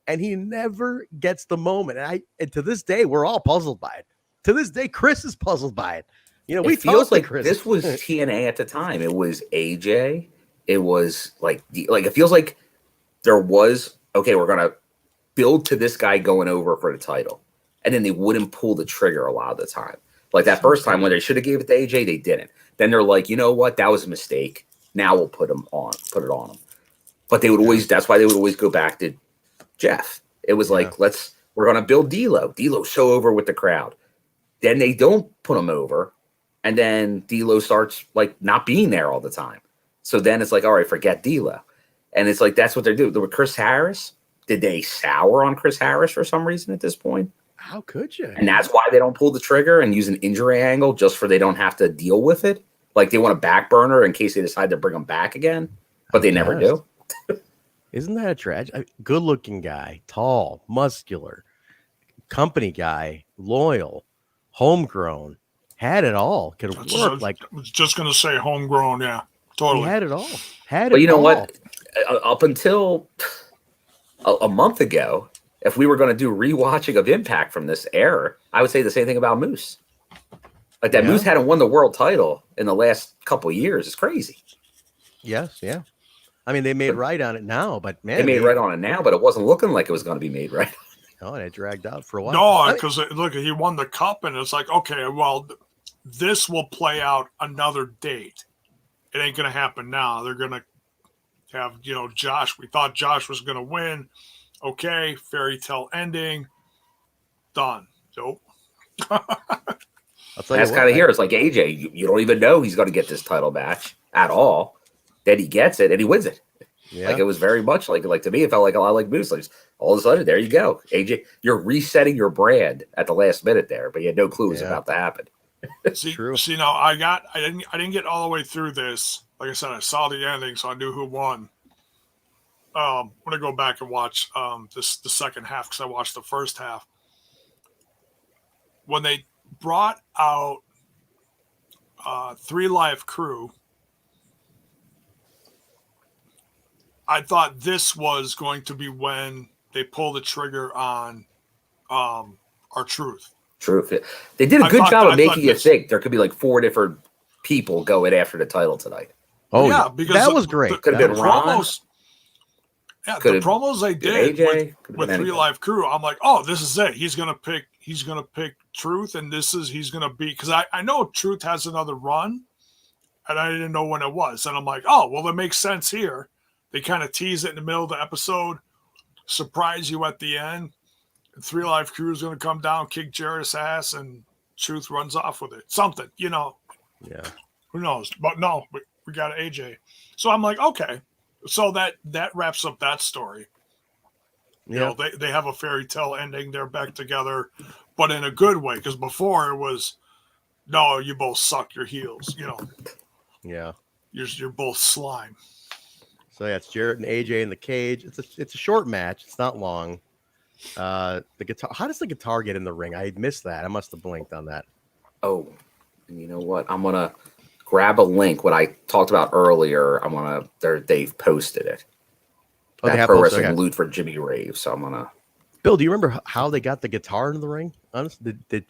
And he never gets the moment. And to this day, we're all puzzled by it. To this day, Chris is puzzled by it. You know, it feels like Chris. This was TNA at the time. It was AJ. It was like it feels like there was, okay, we're going to build to this guy going over for the title. And then they wouldn't pull the trigger a lot of the time. Like that first time when they should have gave it to AJ, they didn't. Then they're like, you know what? That was a mistake. Now we'll put it on him. But they would always, that's why they would always go back to Jeff. It was like, we're going to build D'Lo. D'Lo's so over with the crowd. Then they don't put him over. And then D'Lo starts like not being there all the time. So then it's like, all right, forget D'Lo. And it's like, that's what they're doing. With Chris Harris, did they sour on Chris Harris for some reason at this point? How could you? And that's why they don't pull the trigger and use an injury angle just for they don't have to deal with it. Like they want a back burner in case they decide to bring him back again, but they never do. Isn't that a tragedy? Good looking guy, tall, muscular, company guy, loyal, homegrown, had it all. Could work. I was just going to say homegrown. Yeah, totally. He had it all. But you know what? Up until a month ago, if we were going to do rewatching of Impact from this era, I would say the same thing about Moose. Like that Moose hadn't won the world title in the last couple of years. It's crazy. Yes, yeah. I mean, they made right on it now, but man, they made right on it now, but it wasn't looking like it was going to be made right. Oh, and it dragged out for a while. No, because look, he won the cup, and it's like, okay, well, this will play out another date. It ain't going to happen now. They're going to have, Josh. We thought Josh was going to win. Okay, fairy tale ending. Done. Nope. That's kind of here. It's like AJ. You don't even know he's going to get this title match at all. Then he gets it and he wins it. Yeah. Like it was very much like to me, it felt like a lot like Moose. Like all of a sudden, there you go, AJ. You're resetting your brand at the last minute there, but you had no clue it was about to happen. See, now I didn't get all the way through this. Like I said, I saw the ending, so I knew who won. I'm gonna go back and watch the second half because I watched the first half. When they brought out 3 Live Crew, I thought this was going to be when they pull the trigger on our Truth. Truth. They did a good job of making you think there could be like 4 different people going after the title tonight. Oh yeah, because that was great. Could have been Ron. The promos they did with 3 Live Crew, I'm like, oh, this is it. He's gonna pick Truth, and he's gonna be, because I know Truth has another run, and I didn't know when it was, and I'm like, oh, well, that makes sense here. They kind of tease it in the middle of the episode, surprise you at the end. 3 Live Crew is going to come down, kick Jarrett's ass, and Truth runs off with it. Something, Yeah. Who knows? But no, we got AJ. So I'm like, okay. So that wraps up that story. You know, they have a fairy tale ending. They're back together, but in a good way. Because before it was, no, you both suck your heels. You know. Yeah. You're both slime. So yeah, it's Jarrett and AJ in the cage. It's a short match. It's not long. The guitar. How does the guitar get in the ring? I missed that. I must have blinked on that. Oh, and you know what? I'm gonna grab a link. What I talked about earlier. They've posted it. Oh, That Pro Wrestling Loot for Jimmy Rave. So I'm gonna. Bill, do you remember how they got the guitar into the ring? Honestly, the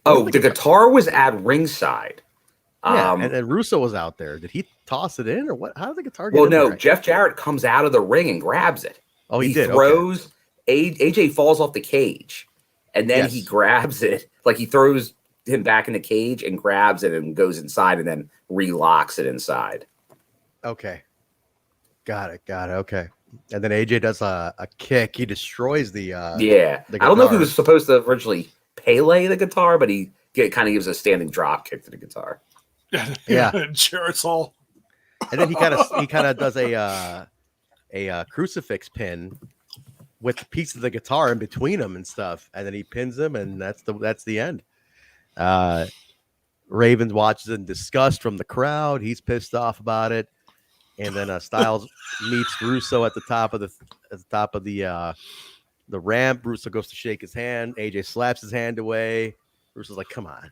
guitar was at ringside. Yeah, and Russo was out there. Did he toss it in, or what? How did the guitar get in there? Well, no. Jeff Jarrett comes out of the ring and grabs it. Oh, he did. Throws. Okay. AJ falls off the cage, and then he grabs it. Like he throws him back in the cage and grabs it and goes inside and then relocks it inside. Okay. Got it. Okay. And then AJ does a kick. He destroys the I don't know if he was supposed to originally Pele the guitar, but he kind of gives a standing drop kick to the guitar. Yeah. Jarrett's all. And then he kind of does a crucifix pin with the piece of the guitar in between them and stuff, and then he pins him, and that's the end. Ravens watches in disgust from the crowd. He's pissed off about it, and then Styles meets Russo at the top of the ramp. Russo goes to shake his hand. AJ slaps his hand away. Russo's like, "Come on,"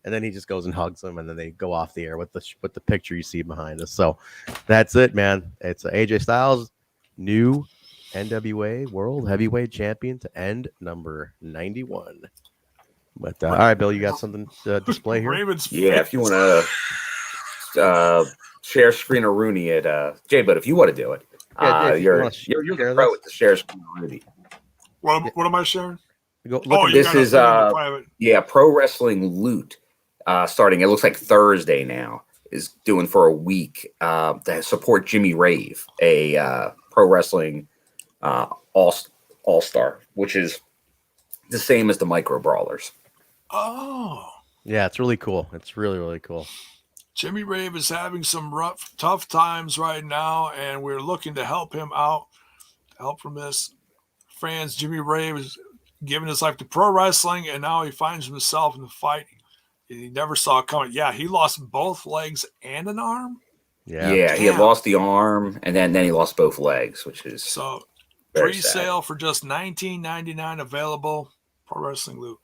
and then he just goes and hugs him, and then they go off the air with the picture you see behind us. So that's it, man. It's AJ Styles, new NWA World Heavyweight Champion to end number 91. But all right, Bill, you got something to display here? If you want to share screen or Rooney it, Jay, but if you want to do it, you're the pro with the share screen or Rooney. What am I sharing? This is Pro Wrestling Loot. Starting, it looks like Thursday now, is doing for a week to support Jimmy Rave, a pro wrestling all-star, which is the same as the Micro Brawlers. Oh. Yeah, it's really cool. It's really, really cool. Jimmy Rave is having some tough times right now, and we're looking to help him out. Help from this. Fans, Jimmy Rave is giving his life to pro wrestling, and now he finds himself in the fight he never saw coming. Yeah, he lost both legs and an arm. Yeah, he had lost the arm, and then he lost both legs, which is so pre-sale for just $19.99 available. Pro Wrestling Loot.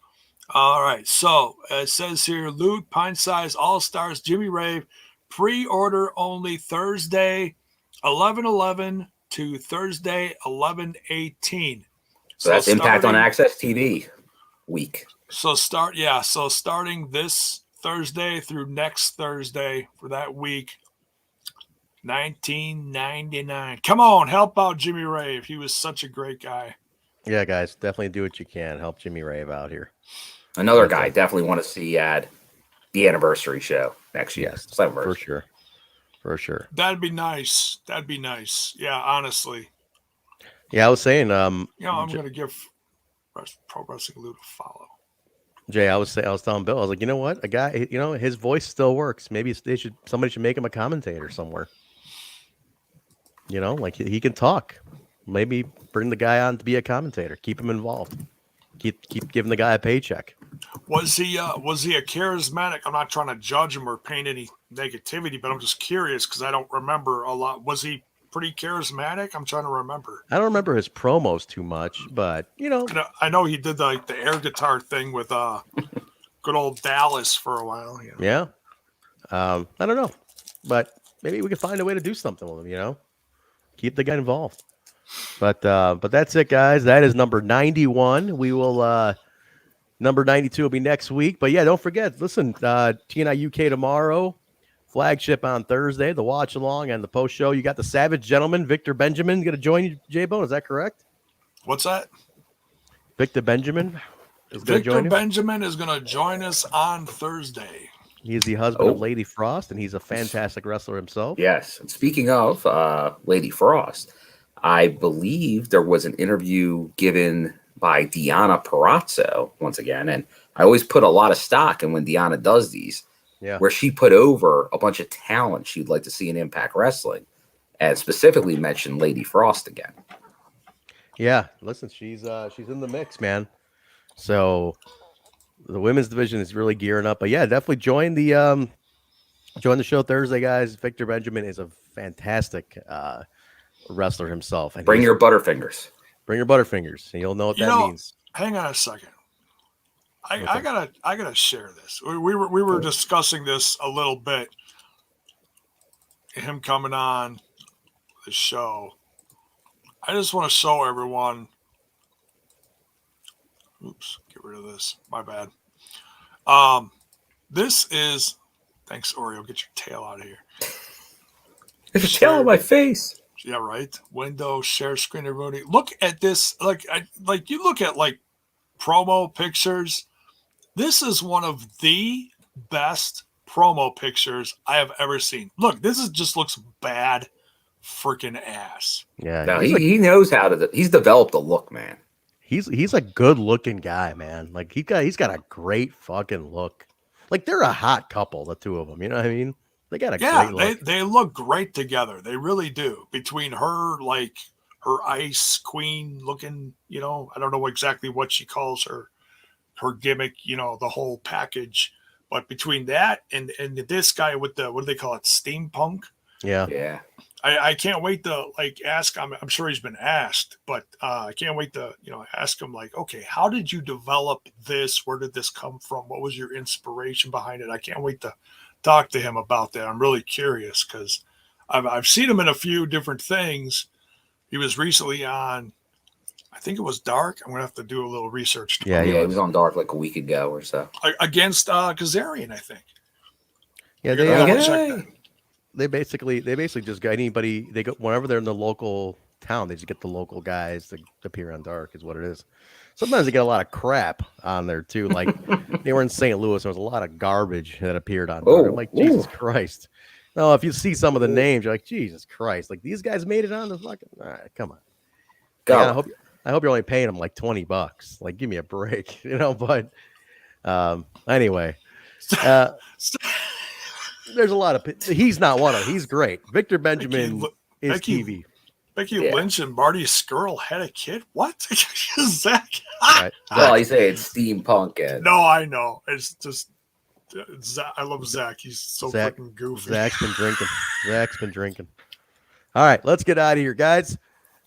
All right, so it says here, Loot Pint Size All Stars Jimmy Rave, pre-order only Thursday 11/11 to Thursday 11/18. So that's Impact on Access TV week. So starting this Thursday through next Thursday for that week, $19.99. Come on, help out Jimmy Rave. He was such a great guy. Yeah, guys, definitely do what you can. Help Jimmy Rave out here. Another guy definitely want to see at the anniversary show next year. Yes, for sure. That'd be nice. Yeah, honestly. Yeah, I was saying, I'm going to give Pro Wrestling Loot a follow. Jay, I was telling Bill, I was like, you know what, a guy, his voice still works. Maybe somebody should make him a commentator somewhere. Like he can talk. Maybe bring the guy on to be a commentator. Keep him involved. Keep giving the guy a paycheck. Was he a charismatic? I'm not trying to judge him or paint any negativity, but I'm just curious because I don't remember a lot. Was he pretty charismatic? I'm trying to remember. I don't remember his promos too much, but I know he did the air guitar thing with good old Dallas for a while. Yeah. I don't know, but maybe we can find a way to do something with him. Keep the guy involved. But that's it, guys. That is number 91. We will number 92 will be next week. But yeah, don't forget. Listen, TNI UK tomorrow. Flagship on Thursday, the watch along and the post show. You got the Savage Gentleman, Victor Benjamin, going to join you, J-Bone. Is that correct? What's that? Victor Benjamin is going to join Benjamin is going to join us on Thursday. He's the husband of Lady Frost, and he's a fantastic wrestler himself. Yes. And speaking of Lady Frost, I believe there was an interview given by Deonna Purrazzo once again, and I always put a lot of stock in when Deonna does these. Yeah. Where she put over a bunch of talent she'd like to see in Impact Wrestling, and specifically mentioned Lady Frost again. Yeah, listen, she's in the mix, man. So the women's division is really gearing up. But yeah, definitely join the show Thursday, guys. Victor Benjamin is a fantastic wrestler himself, and Bring your Butterfingers. Bring your Butterfingers, and you'll know what that means. Hang on a second. I gotta share this. We were discussing this a little bit. Him coming on the show. I just want to show everyone. Oops, get rid of this. My bad. This is. Thanks, Oreo. Get your tail out of here. Get your tail on my face. Yeah, right. Window, share screen, everybody. Look at this. Like you look at like promo pictures. This is one of the best promo pictures I have ever seen. Look, this just looks bad freaking ass. Yeah. No, he knows how to. He's developed a look, man. He's a good looking guy, man. Like he's got a great fucking look. Like they're a hot couple, the two of them. You know what I mean? They got a great look. They look great together. They really do. Between her, like her ice queen looking, I don't know exactly what she calls her gimmick, the whole package. But between that and this guy with the, what do they call it? Steampunk. Yeah. Yeah. I can't wait to ask him. I'm sure he's been asked, but I can't wait to, ask him okay, how did you develop this? Where did this come from? What was your inspiration behind it? I can't wait to talk to him about that. I'm really curious because I've seen him in a few different things. He was recently on, I think it was Dark. I'm going to have to do a little research. Yeah, he was on Dark like a week ago or so. Against Kazarian, I think. Yeah, they basically just got anybody. They go whenever they're in the local town. They just get the local guys to appear on Dark. Is what it is. Sometimes they get a lot of crap on there too. Like they were in St. Louis. There was a lot of garbage that appeared on Dark. I'm like, Jesus Christ. No, if you see some of the names, you're like, Jesus Christ. Like these guys made it on the fucking. All right, come on. Like, I hope you're only paying them like $20. Like, give me a break, But anyway. There's a lot of. He's not one of them. He's great. Victor Benjamin is TV. Becky Lynch and Marty Skrull had a kid. What? Zach? Right. Well, you say it's steampunk. No, I know. It's just. I love Zach. He's so freaking goofy. Zach's been drinking. All right, let's get out of here, guys.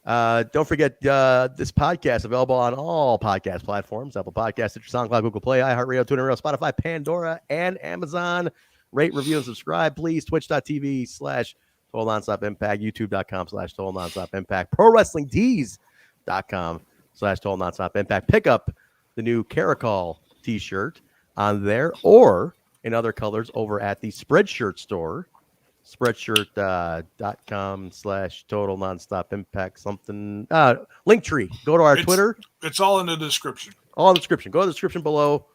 Don't forget this podcast available on all podcast platforms: Apple Podcasts, Stitcher, SoundCloud, Google Play, iHeartRadio, TuneIn, Spotify, Pandora, and Amazon. Rate, review, and subscribe, please. Twitch.tv/Total Nonstop Impact, YouTube.com/Total Nonstop Impact, ProWrestlingTees.com/Total Nonstop Impact. Pick up the new Caracol t-shirt on there or in other colors over at the Spreadshirt store. Spreadshirt.com/Total Nonstop Impact something. Linktree. Go to our Twitter. It's all in the description. All in the description. Go to the description below.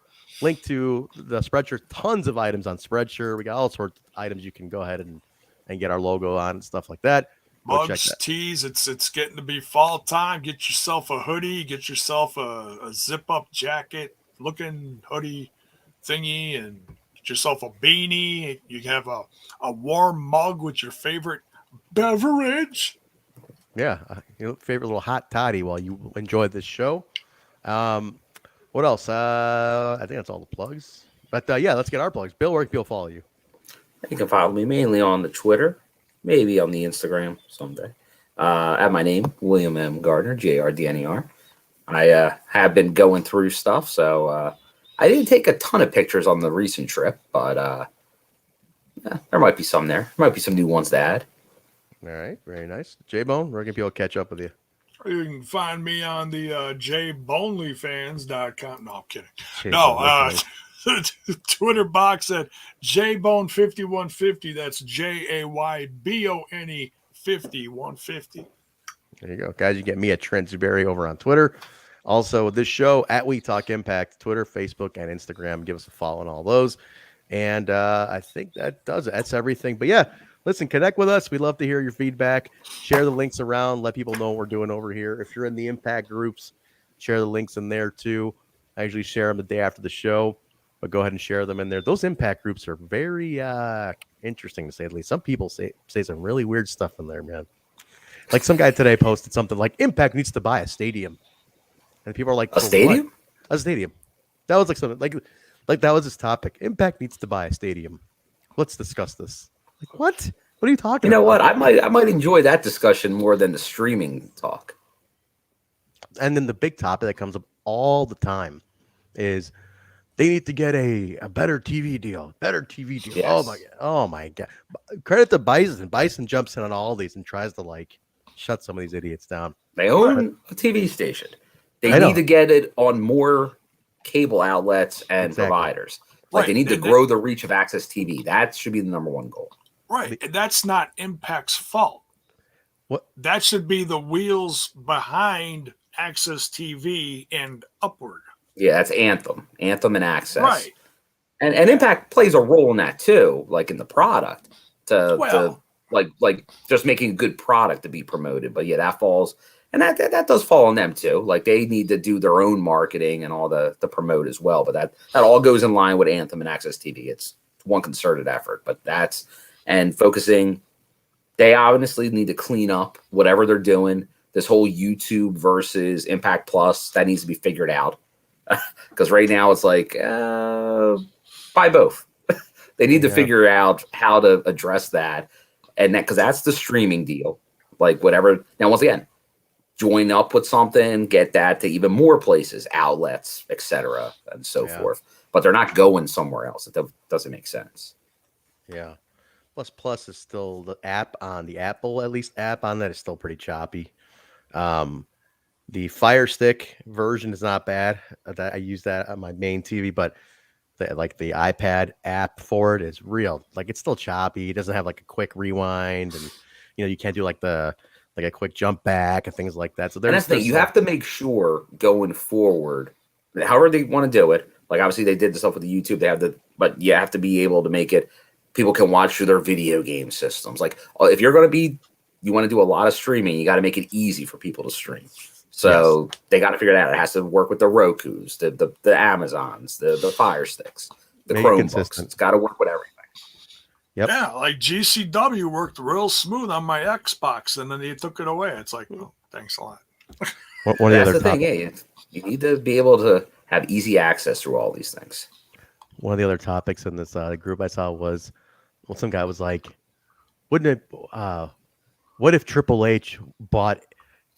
Link to the Spreadshirt. Tons of items on Spreadshirt. We got all sorts of items you can go ahead and get our logo on and stuff like that. Mugs, tees. It's getting to be fall time. Get yourself a hoodie. Get yourself a zip up jacket looking hoodie thingy, and get yourself a beanie. You have a warm mug with your favorite beverage. Yeah, your favorite little hot toddy while you enjoy this show. What else? I think that's all the plugs. But yeah, let's get our plugs. Bill, where can people follow you? You can follow me mainly on the Twitter, maybe on the Instagram someday. At my name, William M. Gardner, Gardner. I have been going through stuff, so I didn't take a ton of pictures on the recent trip, but there might be some there. There might be some new ones to add. All right, very nice. J-Bone, where can people catch up with you? You can find me on the jbonelyfans.com. No, I'm kidding. Twitter box at jbone5150. That's JAYBONE 5150. There you go, guys. You get me at Trent Zuberi over on Twitter. Also, this show at We Talk Impact, Twitter, Facebook, and Instagram. Give us a follow on all those. And I think that does it. That's everything. But yeah, listen, connect with us. We'd love to hear your feedback. Share the links around. Let people know what we're doing over here. If you're in the Impact groups, share the links in there too. I usually share them the day after the show, but go ahead and share them in there. Those Impact groups are very interesting, to say the least. Some people say some really weird stuff in there, man. Like some guy today posted something like Impact needs to buy a stadium, and people are like, A stadium? What? A stadium. That was like something like that was his topic. Impact needs to buy a stadium. Let's discuss this. Like what? What are you talking You know about? what? I might enjoy that discussion more than the streaming talk. And then the big topic that comes up all the time is they need to get a better TV deal. Better TV deal. Yes. Oh my god. Credit to Bison. Bison jumps in on all these and tries to like shut some of these idiots down. They own a TV station. They I know. need to get it on more cable outlets and providers. Like they need to grow the reach of Access TV. That should be the number one goal. Right. And that's not Impact's fault. What? That should be the wheels behind Access TV and upward. Yeah, that's Anthem and Access. Right. And Impact plays a role in that too, like in the product to like just making a good product to be promoted. But yeah, that falls and that does fall on them too. Like they need to do their own marketing and all the promote as well. But that all goes in line with Anthem and Access TV. It's one concerted effort, but that's and focusing. They obviously need to clean up whatever they're doing. This whole YouTube versus Impact Plus, that needs to be figured out. Because right now it's like, buy both. They need to figure out how to address that. And that, because that's the streaming deal. Like whatever. Now, once again, join up with something, get that to even more places, outlets, etc., and so forth. But they're not going somewhere else. It doesn't make sense. Yeah. Plus is still the app on the Apple, at least app on that is still pretty choppy. The Fire Stick version is not bad. I use that on my main TV, but the iPad app for it is real. Like it's still choppy. It doesn't have like a quick rewind, and you can't do like a quick jump back and things like that. So that's the thing. You have to make sure going forward, however they want to do it. Like obviously they did the stuff with the YouTube. But you have to be able to make it. People can watch through their video game systems. Like if you're going to you want to do a lot of streaming, you got to make it easy for people to stream. So they got to figure it out. It has to work with the Rokus, the Amazons, the Fire Sticks, the Chromebooks. It's got to work with everything. Yep. Yeah, like GCW worked real smooth on my Xbox, and then they took it away. It's like, oh, thanks a lot. That's the thing. Yeah, you need to be able to have easy access through all these things. One of the other topics in this group I saw was, some guy was like, what if Triple H bought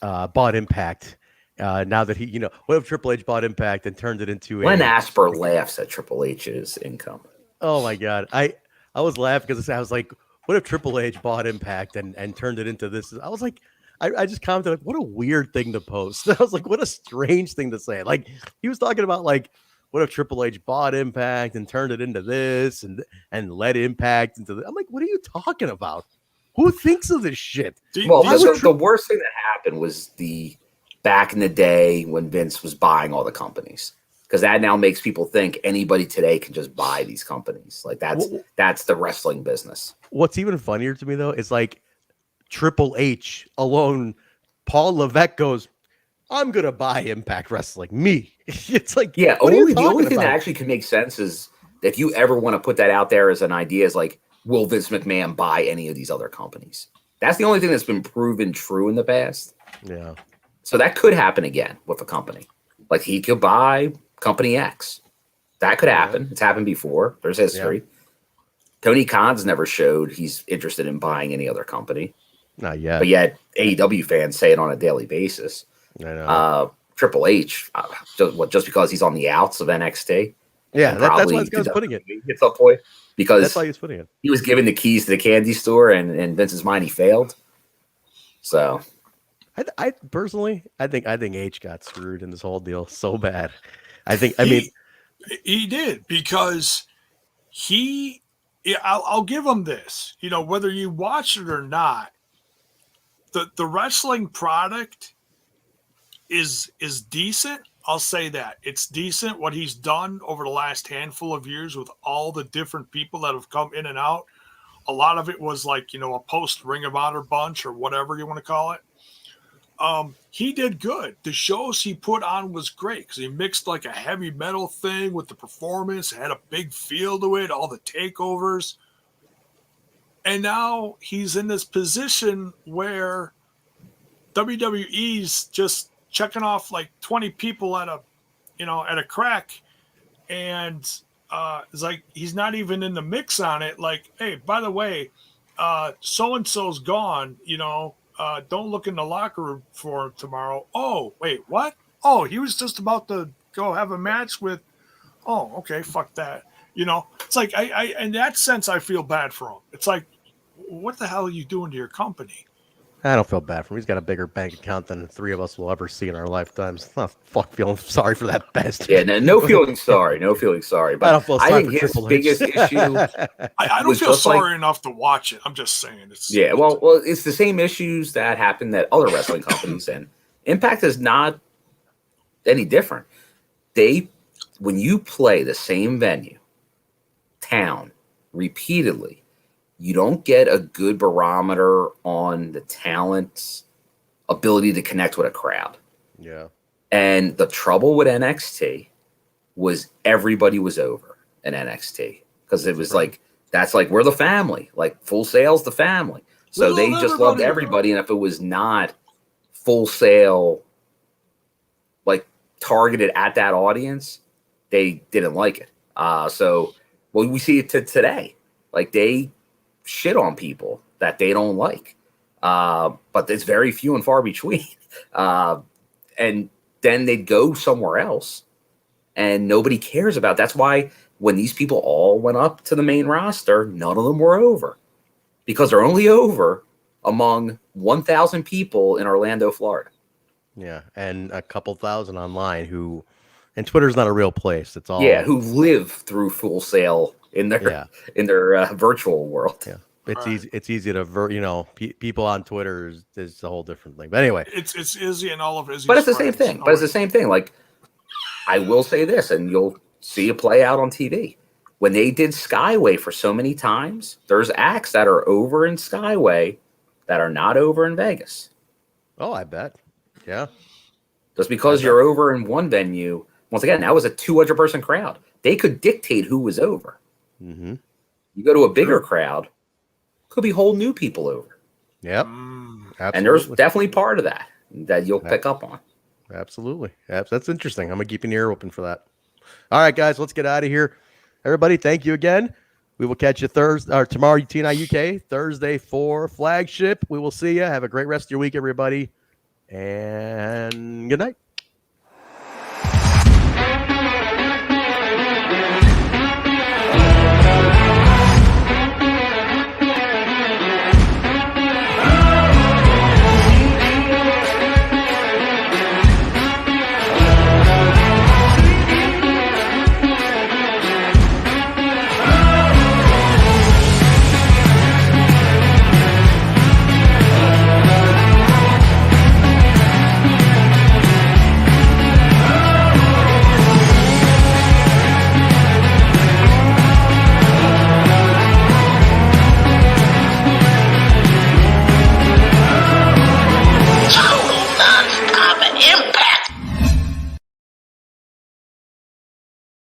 Impact? Now that what if Triple H bought Impact and turned it into Glen Asper laughs at Triple H's income. Oh my God. I was laughing because I was like, what if Triple H bought Impact and turned it into this? I was like, I just commented, like, what a weird thing to post. I was like, what a strange thing to say. Like, he was talking about, like, what if Triple H bought Impact and turned it into this and led Impact into this? I'm like, what are you talking about? Who thinks of this shit? Well, the worst thing that happened was back in the day when Vince was buying all the companies. Because that now makes people think anybody today can just buy these companies. Like that's the wrestling business. What's even funnier to me though is like Triple H alone. Paul Levesque goes, "I'm gonna buy Impact Wrestling." Me, it's like the only thing that actually can make sense is if you ever want to put that out there as an idea is like, will Vince McMahon buy any of these other companies? That's the only thing that's been proven true in the past. Yeah. So that could happen again with a company. Like he could buy Company X. That could happen. It's happened before. There's history. Yeah. Tony Khan's never showed he's interested in buying any other company. Not yet. But yet AEW fans say it on a daily basis. I know. Triple H, just because he's on the outs of NXT. Yeah, that's why he's putting it. It's up boy because that's why he's putting it. He was given the keys to the candy store, and in Vince's mind, he failed. So, I personally, I think H got screwed in this whole deal so bad. I mean, he did because I'll give him this. Whether you watch it or not, the wrestling product is decent. I'll say that it's decent what he's done over the last handful of years with all the different people that have come in and out. A lot of it was like, a post Ring of Honor bunch or whatever you want to call it. He did good. The shows he put on was great because he mixed like a heavy metal thing with the performance, had a big feel to it, all the takeovers. And now he's in this position where WWE's just checking off like 20 people at a crack, and it's like he's not even in the mix on it. Like, hey, by the way, so and so's gone. Don't look in the locker room for him tomorrow. Oh, wait, what? Oh, he was just about to go have a match with. Oh, okay, fuck that. It's like I in that sense I feel bad for him. It's like, what the hell are you doing to your company? I don't feel bad for him. He's got a bigger bank account than the three of us will ever see in our lifetimes. I'm not fuck feeling sorry for that bastard. Yeah, no feeling sorry. No feeling sorry. But I don't feel sorry think for his Triple H. biggest issue. I don't feel sorry enough to watch it. I'm just saying it's. Yeah, well, it's the same issues that happen at other wrestling companies, and Impact is not any different. When you play the same venue, town, repeatedly, you don't get a good barometer on the talent's ability to connect with a crowd. Yeah. And the trouble with NXT was everybody was over in NXT because it was like, that's like, we're the family, like Full Sail's the family. So they just loved everybody. And if it was not Full Sail, like targeted at that audience, they didn't like it. We see it today. Like they shit on people that they don't like. But it's very few and far between. And then they'd go somewhere else and nobody cares about. That's why when these people all went up to the main roster, none of them were over because they're only over among 1,000 people in Orlando, Florida. Yeah. And a couple thousand online and Twitter's not a real place. It's all. Yeah. Who live through Full Sail in their virtual world. Yeah. It's easy to people on Twitter is a whole different thing. But anyway, it's Izzy and all of Izzy's But it's the same thing. But it's the same thing. Like I will say this, and you'll see it play out on TV. When they did Skyway for so many times, there's acts that are over in Skyway that are not over in Vegas. Oh, I bet. Yeah. Just because you're over in one venue, once again, that was a 200-person crowd. They could dictate who was over. Mm-hmm. You go to a bigger crowd, could be whole new people over. Yep. Absolutely. And there's definitely part of that you'll pick up on. Absolutely. That's interesting. I'm going to keep an ear open for that. All right, guys, let's get out of here. Everybody, thank you again. We will catch you tomorrow, TNI UK, Thursday for Flagship. We will see you. Have a great rest of your week, everybody. And good night.